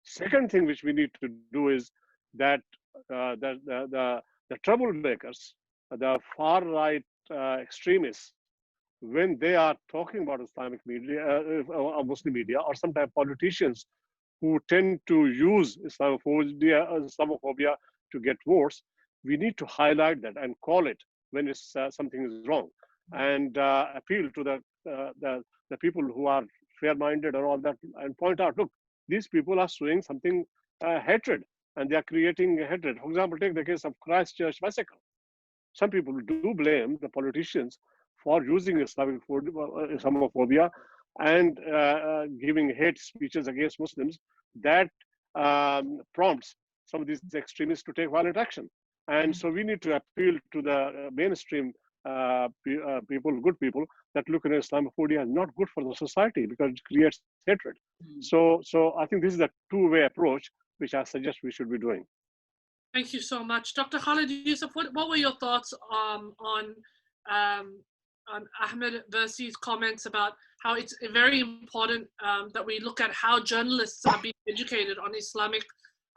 Second thing which we need to do is that the troublemakers, the far right extremists, when they are talking about Islamic media, Muslim media, or sometimes politicians who tend to use Islamophobia to get votes, we need to highlight that and call it when it's, something is wrong, and appeal to the people who are fair-minded and all that, and point out, look, these people are showing something hatred, and they are creating hatred. For example, take the case of Christchurch massacre. Some people do blame the politicians for using Islamophobia and giving hate speeches against Muslims that prompts some of these extremists to take violent action. And so we need to appeal to the mainstream people, good people, that look at Islamophobia as not good for the society because it creates hatred. So I think this is a two-way approach, which I suggest we should be doing. Thank you so much. Dr. Khalid, Youssef, what were your thoughts on Ahmed Versi's comments about how it's very important that we look at how journalists are being educated on Islamic,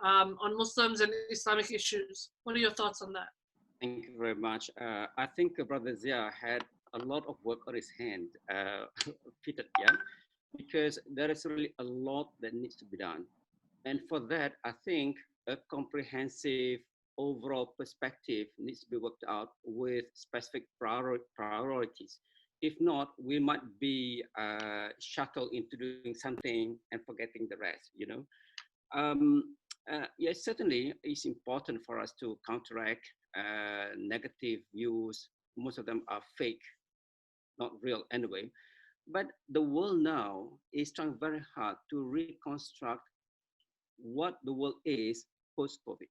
on Muslims and Islamic issues? What are your thoughts on that? Thank you very much. I think Brother Zia had a lot of work on his hand, fitted, yeah, because there is really a lot that needs to be done. And for that, I think a comprehensive overall perspective needs to be worked out with specific priorities. If not, we might be shuttled into doing something and forgetting the rest, you know. Yes, certainly it's important for us to counteract negative views. Most of them are fake, not real anyway. But the world now is trying very hard to reconstruct what the world is post-COVID.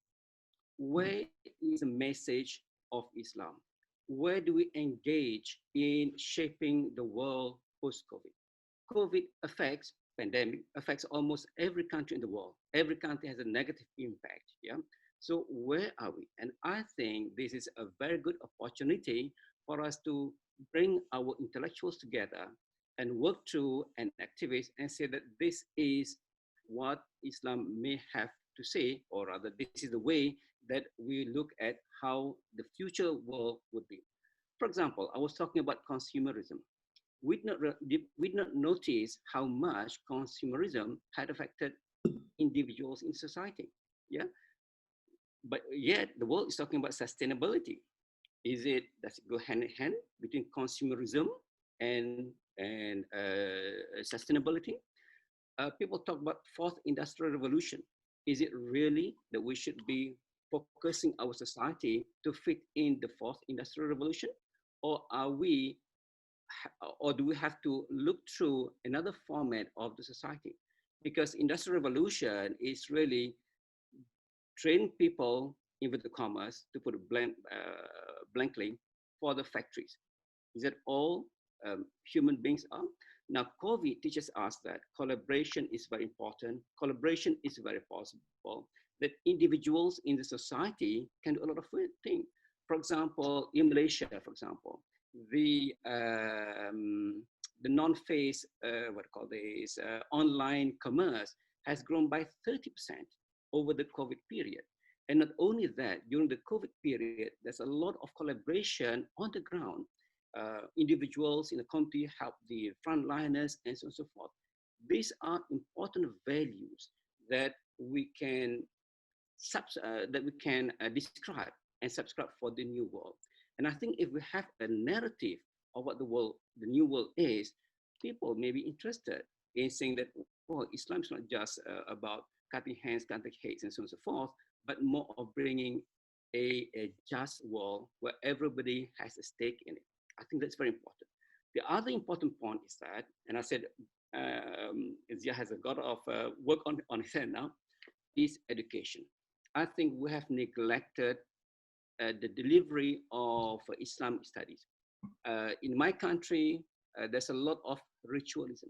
Where is the message of Islam? Where do we engage in shaping the world post-COVID? COVID affects, pandemic affects almost every country in the world. Every country has a negative impact, yeah? So where are we? And I think this is a very good opportunity for us to bring our intellectuals together and work through and activate and say that this is what Islam may have to say, or rather this is the way that we look at how the future world would be. For example, I was talking about consumerism. We did not notice how much consumerism had affected individuals in society, yeah? But yet the world is talking about sustainability. Does it go hand in hand between consumerism and sustainability? People talk about fourth industrial revolution. Is it really that we should be focusing our society to fit in the fourth industrial revolution? Or are we or do we have to look through another format of the society? Because Industrial Revolution is really train people, inverted commas, to put it blankly, for the factories. Is that all human beings are? Now, COVID teaches us that collaboration is very important. Collaboration is very possible. That individuals in the society can do a lot of things. For example, in Malaysia, for example, the non-face, online commerce has grown by 30% over the COVID period. And not only that, during the COVID period, there's a lot of collaboration on the ground. Individuals in the community help the frontliners and so on and so forth. These are important values that we can describe and subscribe for the new world. And I think if we have a narrative of what the new world is, people may be interested in saying that, well, Islam is not just about cutting hands, cutting heads, and so on and so forth, but more of bringing a just world where everybody has a stake in it. I think that's very important. The other important point is that, and I said, Zia has a lot of work on his hand now, is education. I think we have neglected the delivery of Islamic studies. In my country, there's a lot of ritualism.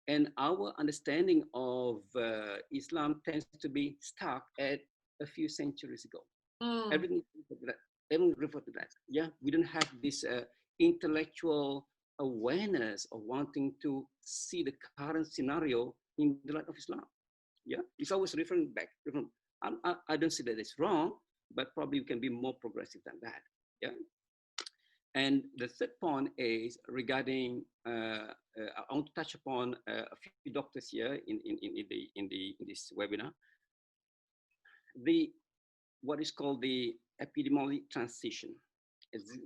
And our understanding of Islam tends to be stuck at a few centuries ago. Everything refer to that. Yeah, we don't have this intellectual awareness of wanting to see the current scenario in the light of Islam. Yeah, it's always referring back. I don't say that it's wrong, but probably we can be more progressive than that. Yeah. And the third point is regarding. I want to touch upon a few doctors here in this webinar. What is called the epidemiology transition.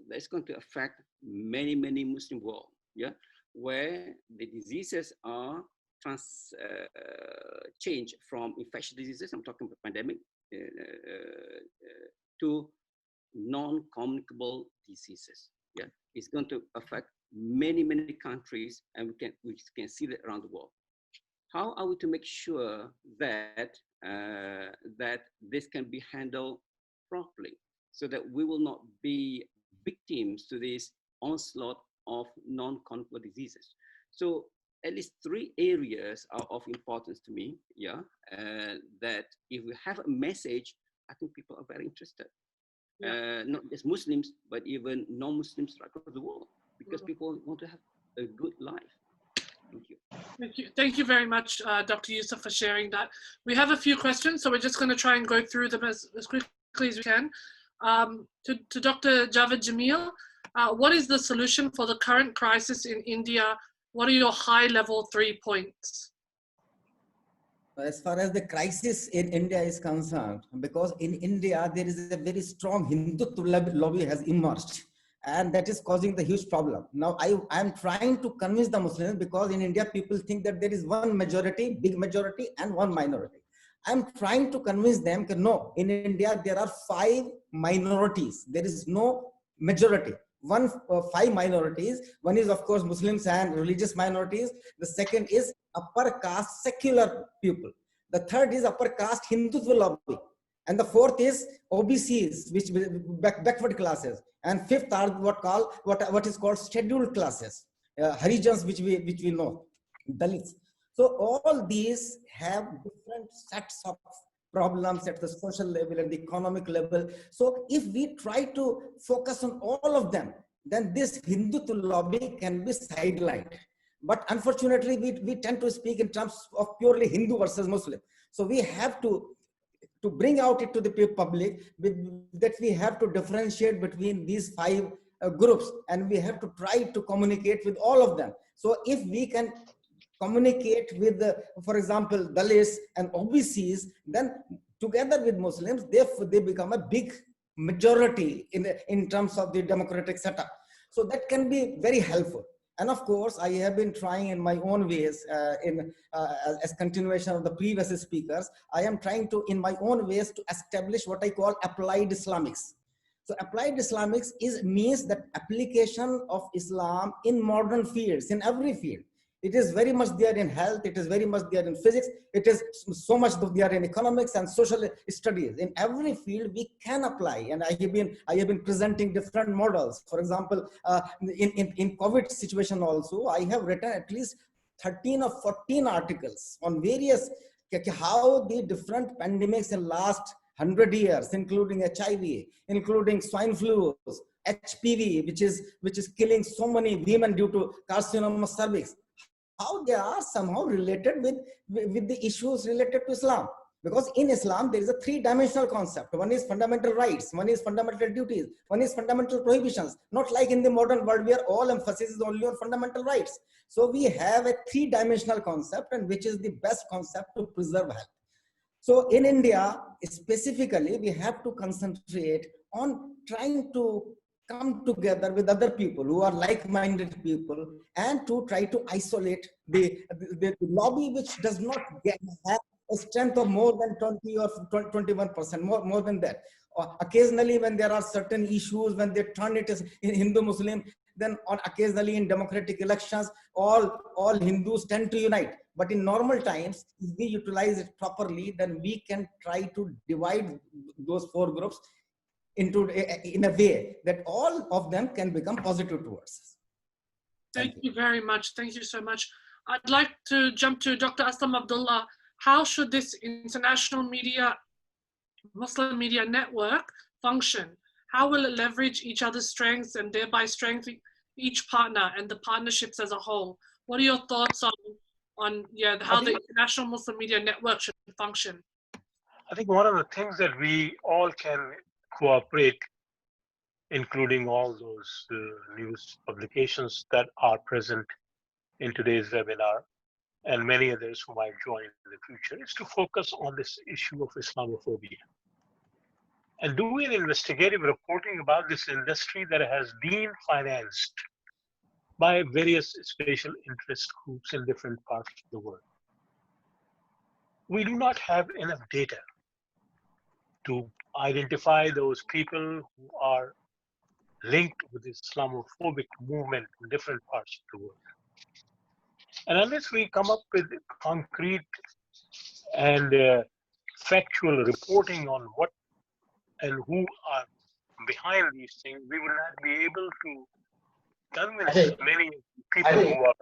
That's going to affect many Muslim world, yeah, where the diseases are changed from infectious diseases, I'm talking about pandemic, to non-communicable diseases. Yeah, it's going to affect many countries, and we can see that around the world. How are we to make sure that that this can be handled properly, so that we will not be victims to this onslaught of non-communicable diseases? So at least 3 areas are of importance to me, yeah, that if we have a message, I think people are very interested. Yeah. Not just Muslims, but even non-Muslims across the world, because people want to have a good life. Thank you. Thank you very much, Dr. Youssef, for sharing that. We have a few questions, so we're just going to try and go through them as quickly as we can. To Dr. Javid Jameel, what is the solution for the current crisis in India? What are your high-level 3 points? As far as the crisis in India is concerned, because in India there is a very strong Hindutva lobby has emerged, and that is causing the huge problem. Now I am trying to convince the Muslims, because in India people think that there is one majority, big majority, and one minority. I'm trying to convince them that no, in India there are 5 minorities. There is no majority. 5 minorities. One is, of course, Muslims and religious minorities. The second is upper caste secular people. The third is upper caste Hindutva lobby. And the fourth is OBCs, which backward classes. And fifth are what is called scheduled classes, Harijans, which we know, Dalits. So all these have different sets of problems at the social level and the economic level. So if we try to focus on all of them, then this Hindutva lobby can be sidelined. But unfortunately, we tend to speak in terms of purely Hindu versus Muslim. So we have to bring out it to the public that we have to differentiate between these 5 groups, and we have to try to communicate with all of them. So if we can communicate with, for example, Dalits and OBCs, then together with Muslims, they become a big majority in terms of the democratic setup. So that can be very helpful. And of course, I have been trying in my own ways, as continuation of the previous speakers, I am trying to, in my own ways, to establish what I call applied Islamics. So applied Islamics means that application of Islam in modern fields, in every field. It is very much there in health, it is very much there in physics, it is so much there in economics and social studies. In every field we can apply, and I have been presenting different models. For example, in COVID situation also, I have written at least 13 or 14 articles on various, how the different pandemics in last 100 years, including HIV, including swine flu, HPV, which is killing so many women due to carcinoma cervix, how they are somehow related with the issues related to Islam. Because in Islam, there is a three-dimensional concept. One is fundamental rights, one is fundamental duties, one is fundamental prohibitions. Not like in the modern world where all emphasis is only on fundamental rights. So we have a three-dimensional concept, and which is the best concept to preserve health. So in India, specifically, we have to concentrate on trying to come together with other people who are like-minded people, and to try to isolate the lobby which does not have a strength of more than 20 or 21%, more than that. Occasionally, when there are certain issues, when they turn it as Hindu-Muslim, then occasionally in democratic elections, all Hindus tend to unite. But in normal times, if we utilize it properly, then we can try to divide those four groups into in a way that all of them can become positive towards us. Thank you very much. Thank you so much. I'd like to jump to Dr. Aslam Abdullah. How should this international media, Muslim media network function? How will it leverage each other's strengths and thereby strengthen each partner and the partnerships as a whole? What are your thoughts on how the international Muslim media network should function? I think one of the things that we all can cooperate, including all those news publications that are present in today's webinar, and many others who might join in the future, is to focus on this issue of Islamophobia and do an investigative reporting about this industry that has been financed by various special interest groups in different parts of the world. We do not have enough data to identify those people who are linked with the Islamophobic movement in different parts of the world. And unless we come up with concrete and factual reporting on what and who are behind these things, we will not be able to convince many people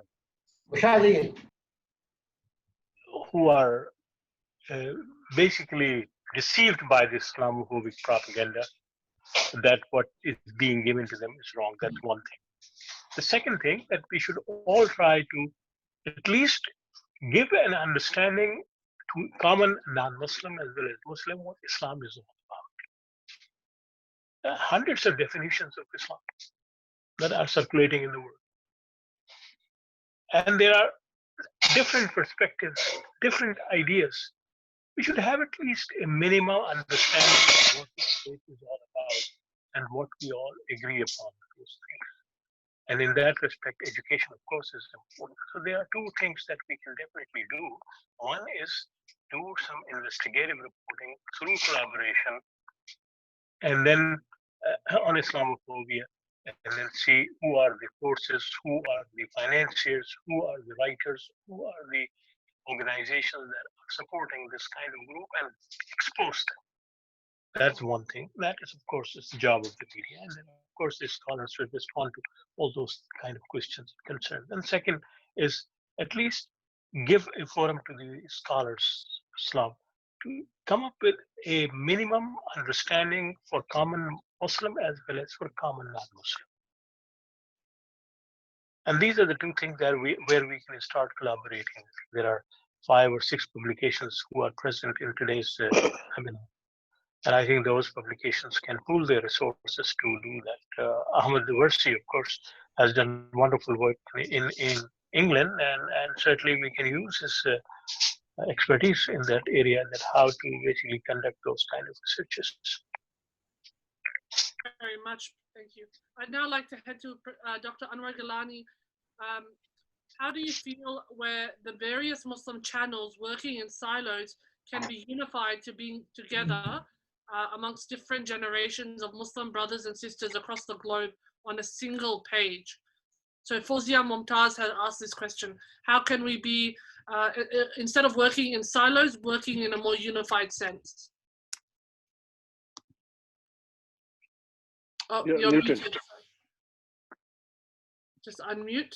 who are basically deceived by this Islamophobic propaganda that what is being given to them is wrong. That's one thing. The second thing, that we should all try to at least give an understanding to common non-Muslim as well as Muslim what Islam is all about. Hundreds of definitions of Islam that are circulating in the world. And there are different perspectives, different ideas. We should have at least a minimal understanding of what this space is all about and what we all agree upon those things. And in that respect, education, of course, is important. So there are two things that we can definitely do. One is do some investigative reporting through collaboration, and then on Islamophobia, and then see who are the forces, who are the financiers, who are the writers, who are the organizations that are supporting this kind of group, and expose them. That's one thing. That is, of course, is the job of the media. And then, of course, the scholars should respond to all those kind of questions and concerns. And second is at least give a forum to the scholars, Islam, to come up with a minimum understanding for common Muslim as well as for common non-Muslim. And these are the two things that where we can start collaborating. There are 5 or 6 publications who are present in today's webinar. And I think those publications can pool their resources to do that. Ahmed Versi, of course, has done wonderful work in England, and certainly we can use his expertise in that area, and that how to basically conduct those kind of researches. Very much, thank you. I'd now like to head to Dr. Anwar Galani. How do you feel where the various Muslim channels working in silos can be unified to being together amongst different generations of Muslim brothers and sisters across the globe on a single page. So Fawzia Mumtaz has asked this question: how can we be, instead of working in silos, working in a more unified sense? Oh, you're muted. Just unmute.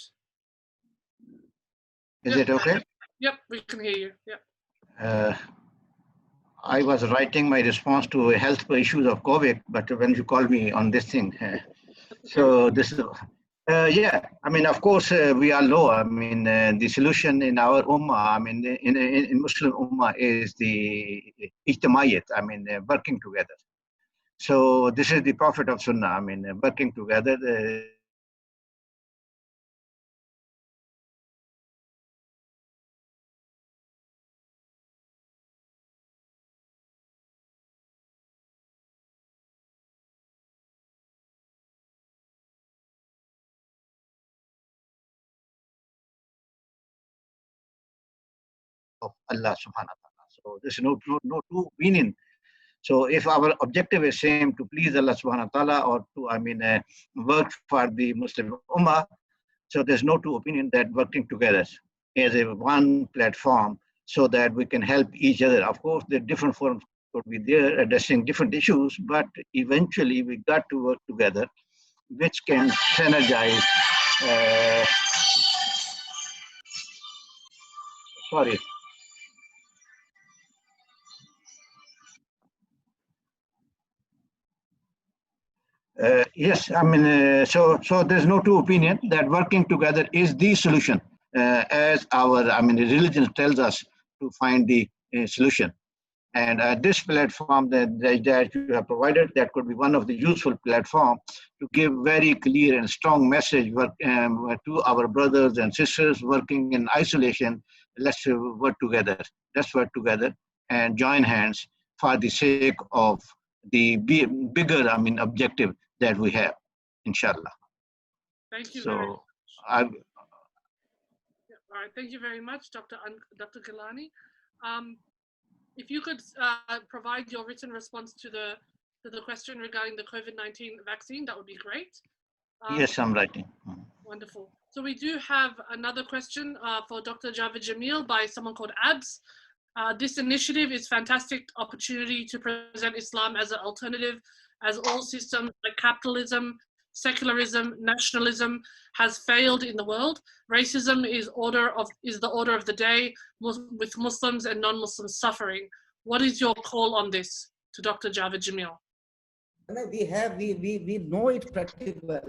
Is it okay? Yep, we can hear you. Yep. I was writing my response to health issues of COVID, but when you called me on this thing, so this is, yeah, I mean, of course, we are low. I mean, the solution in our Ummah, I mean, in Muslim Ummah is the ijtimaiyat, I mean, working together. So this is the Prophet of Sunnah, I mean, working together. Of Allah subhanahu wa ta'ala. So there's no two opinion. So if our objective is same to please Allah subhanahu wa ta'ala or to, I mean, work for the Muslim Ummah, so there's no two opinion that working together as a one platform so that we can help each other. Of course, the different forums could be there addressing different issues, but eventually we got to work together, which can synergize. Sorry. Yes, I mean, so there's no two opinion that working together is the solution, as our, I mean, religion tells us to find the solution. And this platform that you have provided, that could be one of the useful platform to give very clear and strong message to our brothers and sisters working in isolation. Let's work together. Let's work together and join hands for the sake of the bigger, I mean, objective that we have, inshallah. Thank you. So, all right. Thank you very much, Dr. Galani. If you could provide your written response to the question regarding the COVID-19 vaccine, that would be great. Yes, I'm writing. Wonderful. So we do have another question for Dr. Javid Jameel by someone called Abs. This initiative is a fantastic opportunity to present Islam as an alternative, as all systems like capitalism, secularism, nationalism has failed in the world. Racism is the order of the day, with Muslims and non-Muslims suffering. What is your call on this to Dr. Javid Jameel? We know it practically that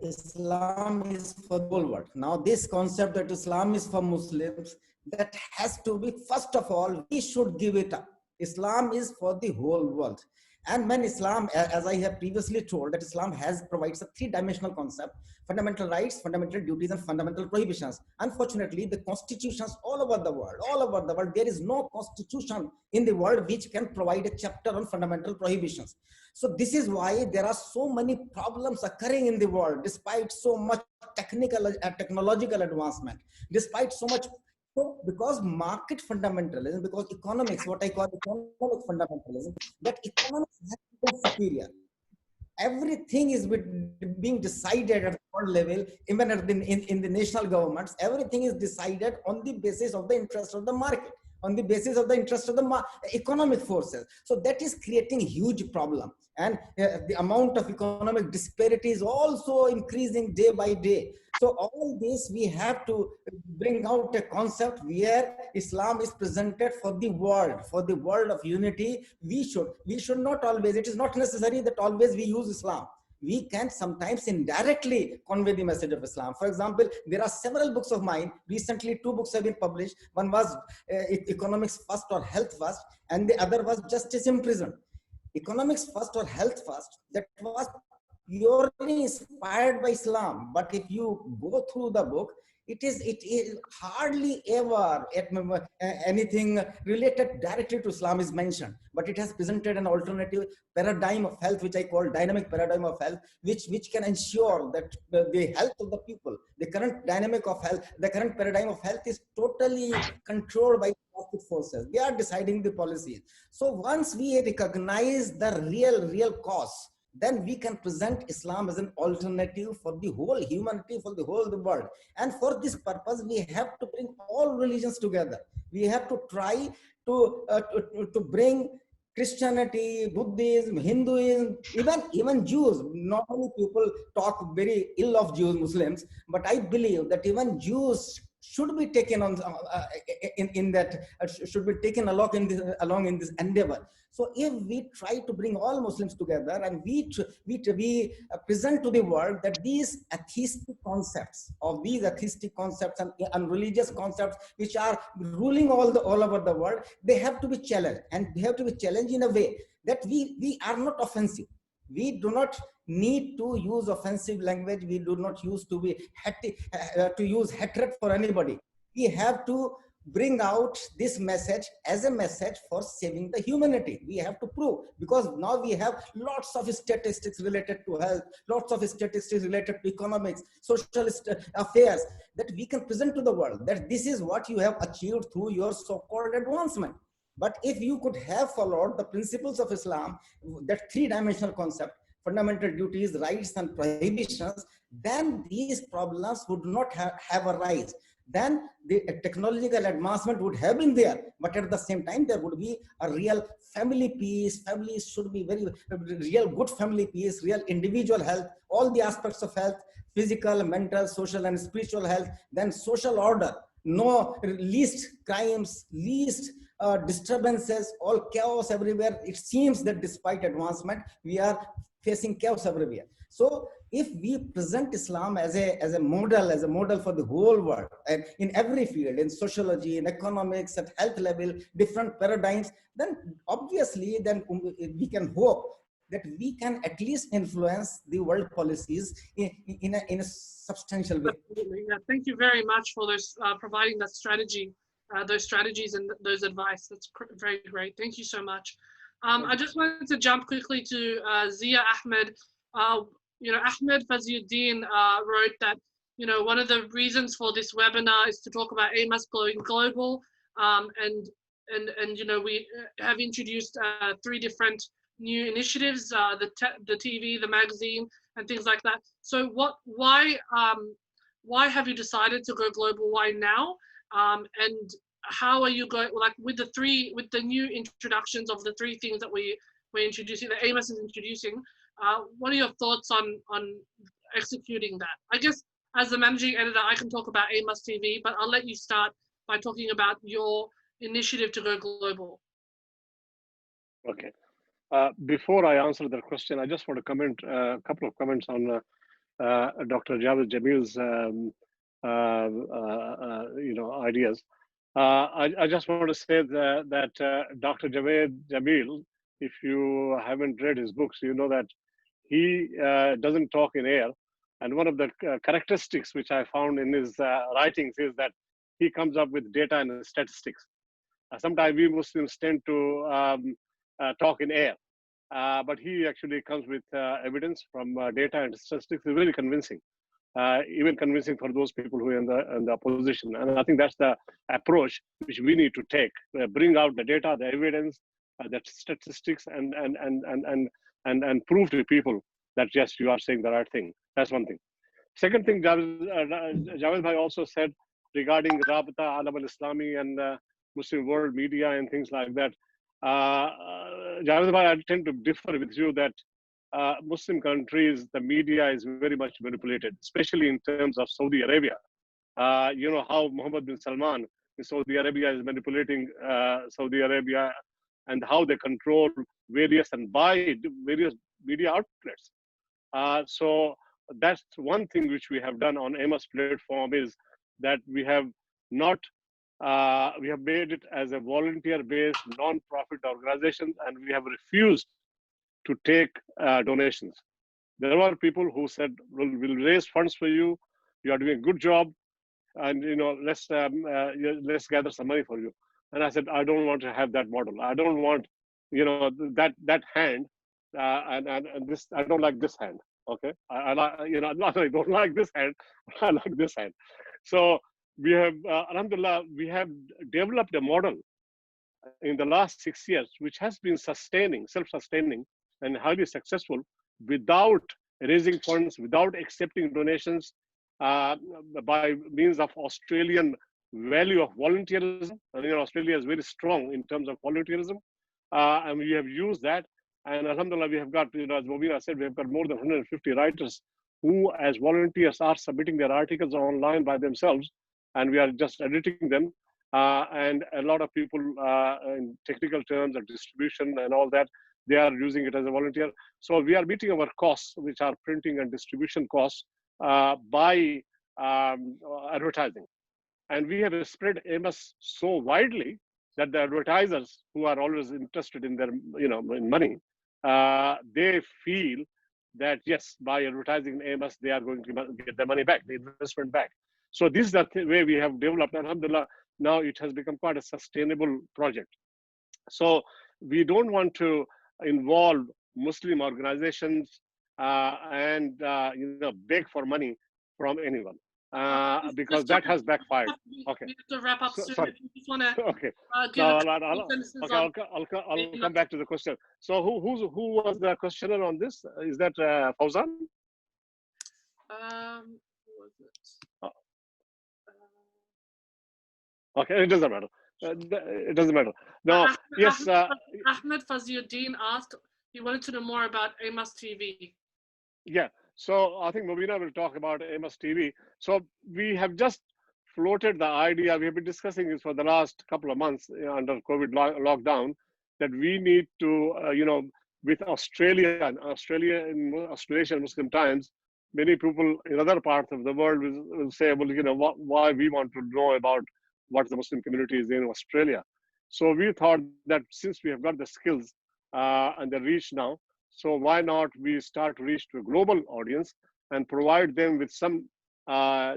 Islam is for the whole world. Now this concept that Islam is for Muslims, that has to be, first of all, we should give it up. Islam is for the whole world. And when Islam, as I have previously told, that Islam provides a three-dimensional concept: fundamental rights, fundamental duties, and fundamental prohibitions. Unfortunately, the constitutions all over the world, there is no constitution in the world which can provide a chapter on fundamental prohibitions. So this is why there are so many problems occurring in the world, despite so much technological advancement, despite so much. Because market fundamentalism, because economics, what I call economic fundamentalism, that economics has become superior. Everything is being decided at the world level, even in the national governments. Everything is decided on the basis of the interest of the market, on the basis of the interest of the economic forces. So that is creating huge problem. And the amount of economic disparity is also increasing day by day. So all this, we have to bring out a concept where Islam is presented for the world of unity. We should not always, it is not necessary that always we use Islam. We can sometimes indirectly convey the message of Islam. For example, there are several books of mine. Recently, 2 books have been published. One was Economics First or Health First, and the other was Justice in Prison. Economics First or Health First, that was purely inspired by Islam. But if you go through the book, it is hardly ever anything related directly to Islam is mentioned, but it has presented an alternative paradigm of health, which I call dynamic paradigm of health, which can ensure that the health of the people, the current dynamic of health, the current paradigm of health is totally controlled by market forces. They are deciding the policies. So once we recognize the real cause, then we can present Islam as an alternative for the whole humanity, for the whole world. And for this purpose, we have to bring all religions together. We have to try to bring Christianity, Buddhism, Hinduism, even Jews. Normally people talk very ill of Jews, Muslims, but I believe that even Jews should be taken on should be taken along in this endeavor. So if we try to bring all Muslims together and we present to the world that these atheistic concepts and religious concepts which are ruling all over the world, they have to be challenged, and they have to be challenged in a way that we are not offensive. We do not need to use offensive language. We do not use to use hatred for anybody. We have to bring out this message as a message for saving the humanity. We have to prove, because now we have lots of statistics related to health, lots of statistics related to economics, social affairs, that we can present to the world that this is what you have achieved through your so-called advancement. But if you could have followed the principles of Islam, that three-dimensional concept, fundamental duties, rights, and prohibitions, then these problems would not have arisen. Then the technological advancement would have been there, but at the same time, there would be a real family peace. Families should be real good family peace, real individual health, all the aspects of health, physical, mental, social, and spiritual health, then social order, no least crimes, least disturbances, all chaos everywhere. It seems that despite advancement, we are facing chaos everywhere. So if we present Islam as a model for the whole world, and in every field, in sociology, in economics, at health level, different paradigms, then obviously then we can hope that we can at least influence the world policies in a substantial way. Yeah, thank you very much for those providing that strategy, those strategies and those advice. That's very great. Thank you so much. I just wanted to jump quickly to Zia Ahmed. Ahmed Versi wrote that, one of the reasons for this webinar is to talk about AMUST going global. And we have introduced 3 different new initiatives, the TV, the magazine, and things like that. So why have you decided to go global? Why now? And how are you going, like with the new introductions of the 3 things that we're introducing, that AMUST is introducing? What are your thoughts on executing that? I guess as the managing editor, I can talk about AMUST TV, but I'll let you start by talking about your initiative to go global. Okay. Before I answer that question, I just want to comment a couple of comments on Dr. Javid Jameel's ideas. I just want to say that Dr. Javid Jameel, if you haven't read his books, you know that he doesn't talk in air. And one of the characteristics which I found in his writings is that he comes up with data and statistics. Sometimes we Muslims tend to talk in air, but he actually comes with evidence from data and statistics. It's really convincing, even convincing for those people who are in the opposition. And I think that's the approach which we need to take: bring out the data, the evidence, the statistics, and prove to people that yes, you are saying the right thing. That's one thing. Second thing, Javid Bhai also said regarding Rabita Alam al-Islami and Muslim world media and things like that. Javid Bhai, I tend to differ with you that Muslim countries, the media is very much manipulated, especially in terms of Saudi Arabia. You know how Mohammed bin Salman in Saudi Arabia is manipulating Saudi Arabia, and how they control various and buy various media outlets. So that's one thing which we have done on AMUST platform, is that we have not, we have made it as a volunteer-based non-profit organization, and we have refused to take donations. There were people who said, we'll raise funds for you, you are doing a good job, and let's gather some money for you. And I said, I don't want to have that model. I don't want, that hand, and this. I don't like this hand. Okay, not I don't like this hand. I like this hand. So we have, alhamdulillah, we have developed a model in the last 6 years, which has been sustaining, self-sustaining and highly successful without raising funds, without accepting donations, by means of Australian value of volunteerism. And Australia is very strong in terms of volunteerism. And we have used that. And alhamdulillah, we have got, as Mobina said, we have got more than 150 writers who, as volunteers, are submitting their articles online by themselves. And we are just editing them. And a lot of people in technical terms of distribution and all that, they are using it as a volunteer. So we are meeting our costs, which are printing and distribution costs, by advertising. And we have spread AMUST so widely that the advertisers who are always interested in their, in money, they feel that yes, by advertising AMUST, they are going to get their money back, the investment back. So this is the way we have developed. Alhamdulillah, now it has become quite a sustainable project. So we don't want to involve Muslim organizations and beg for money from anyone, because that has backfired. Okay. We have to wrap up soon. Sorry. If you just want to Okay. give I'll come back to the question. So who was the questioner on this? Is that Fauzan? Who was it? Okay, it doesn't matter. It doesn't matter. No, yes. Ahmed Versi asked, he wanted to know more about AMUST TV. Yeah, so I think Mobina will talk about AMUST TV. So we have just floated the idea, we have been discussing this for the last couple of months under COVID lockdown, that we need to, with Australian Muslim Times, many people in other parts of the world will say, well, why we want to know about what the Muslim community is in Australia. So we thought that since we have got the skills and the reach now, so why not we start to reach to a global audience and provide them with some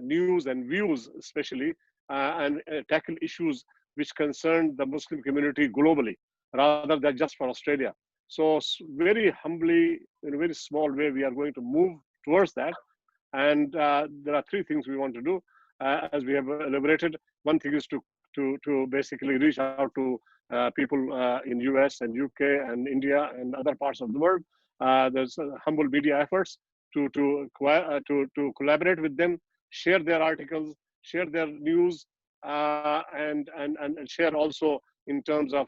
news and views, especially, and tackle issues which concern the Muslim community globally, rather than just for Australia. So very humbly, in a very small way, we are going to move towards that. And there are three things we want to do, as we have elaborated. One thing is to basically reach out to people in US and UK and India and other parts of the world. There's humble media efforts to collaborate with them, share their articles, share their news, and share also in terms of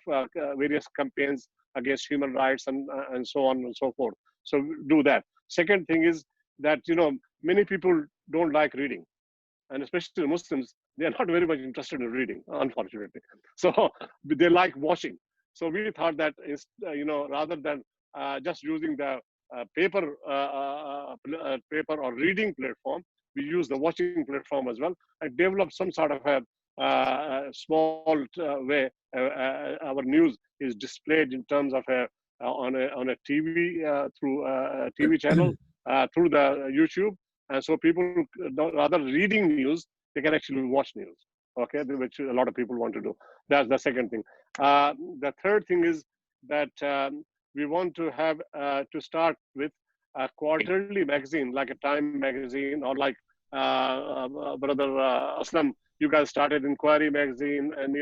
various campaigns against human rights and so on and so forth. So do that. Second thing is that many people don't like reading, and especially Muslims, they are not very much interested in reading, unfortunately. So they like watching. So we thought that is, rather than just using the paper or reading platform, we use the watching platform as well, and develop some sort of a small way our news is displayed in terms of on a TV through a TV channel through the YouTube, and so people rather reading news, they can actually watch news. Okay, which a lot of people want to do. That's the second thing. The third thing is that we want to have to start with a quarterly magazine, like a Time magazine, or like Brother Aslam, you guys started Inquiry magazine, and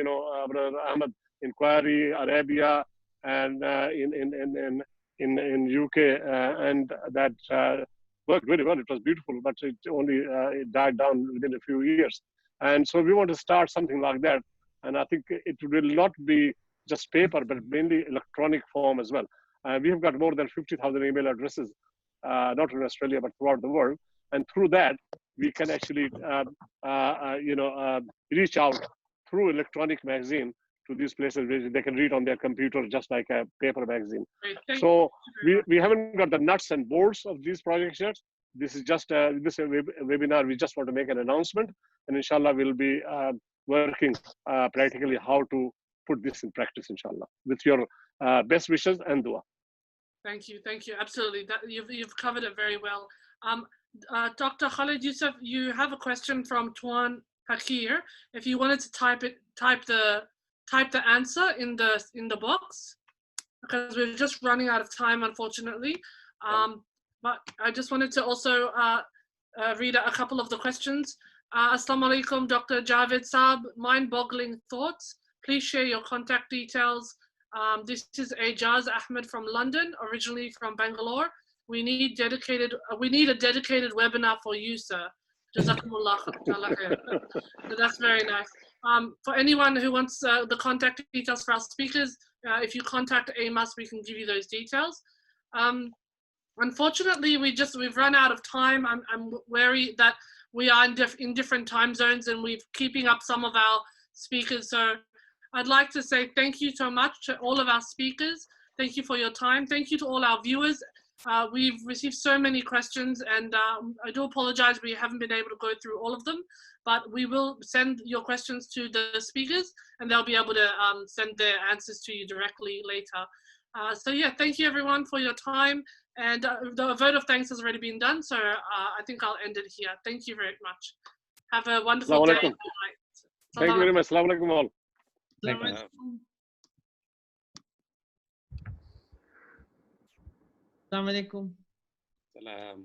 Brother Ahmed, Inquiry, Arabia, and in UK, and that worked very well. It was beautiful, but it only it died down within a few years. And so we want to start something like that. And I think it will not be just paper, but mainly electronic form as well. We have got more than 50,000 email addresses, not in Australia, but throughout the world. And through that, we can actually, reach out through electronic magazine to these places where they can read on their computer, just like a paper magazine. So we haven't got the nuts and bolts of these projects yet. This is just this webinar. We just want to make an announcement, and inshallah, we'll be working practically how to put this in practice, inshallah, with your best wishes and dua. Thank you, absolutely. You've covered it very well. Dr. Khalid, Youssef, you have a question from Tuan Pakir. If you wanted to type the answer in the box, because we're just running out of time, unfortunately. But I just wanted to also read a couple of the questions. Assalamu alaikum, Dr. Javid Saab. Mind-boggling thoughts. please share your contact details. This is Ajaz Ahmed from London, originally from Bangalore. We need a dedicated webinar for you, sir. Jazakumullah khair. So that's very nice. For anyone who wants the contact details for our speakers, if you contact AMUST, we can give you those details. Unfortunately, we've run out of time. I'm wary that we are in different time zones and we're keeping up some of our speakers. So I'd like to say thank you so much to all of our speakers. Thank you for your time. Thank you to all our viewers. We've received so many questions, and I do apologize we haven't been able to go through all of them, but we will send your questions to the speakers and they'll be able to send their answers to you directly later. So yeah, thank you everyone for your time, and the vote of thanks has already been done, so I think I'll end it here. Thank you very much. Have a wonderful day. Thank you very much. Assalamu alaikum all. Assalamu alaikum. Salam.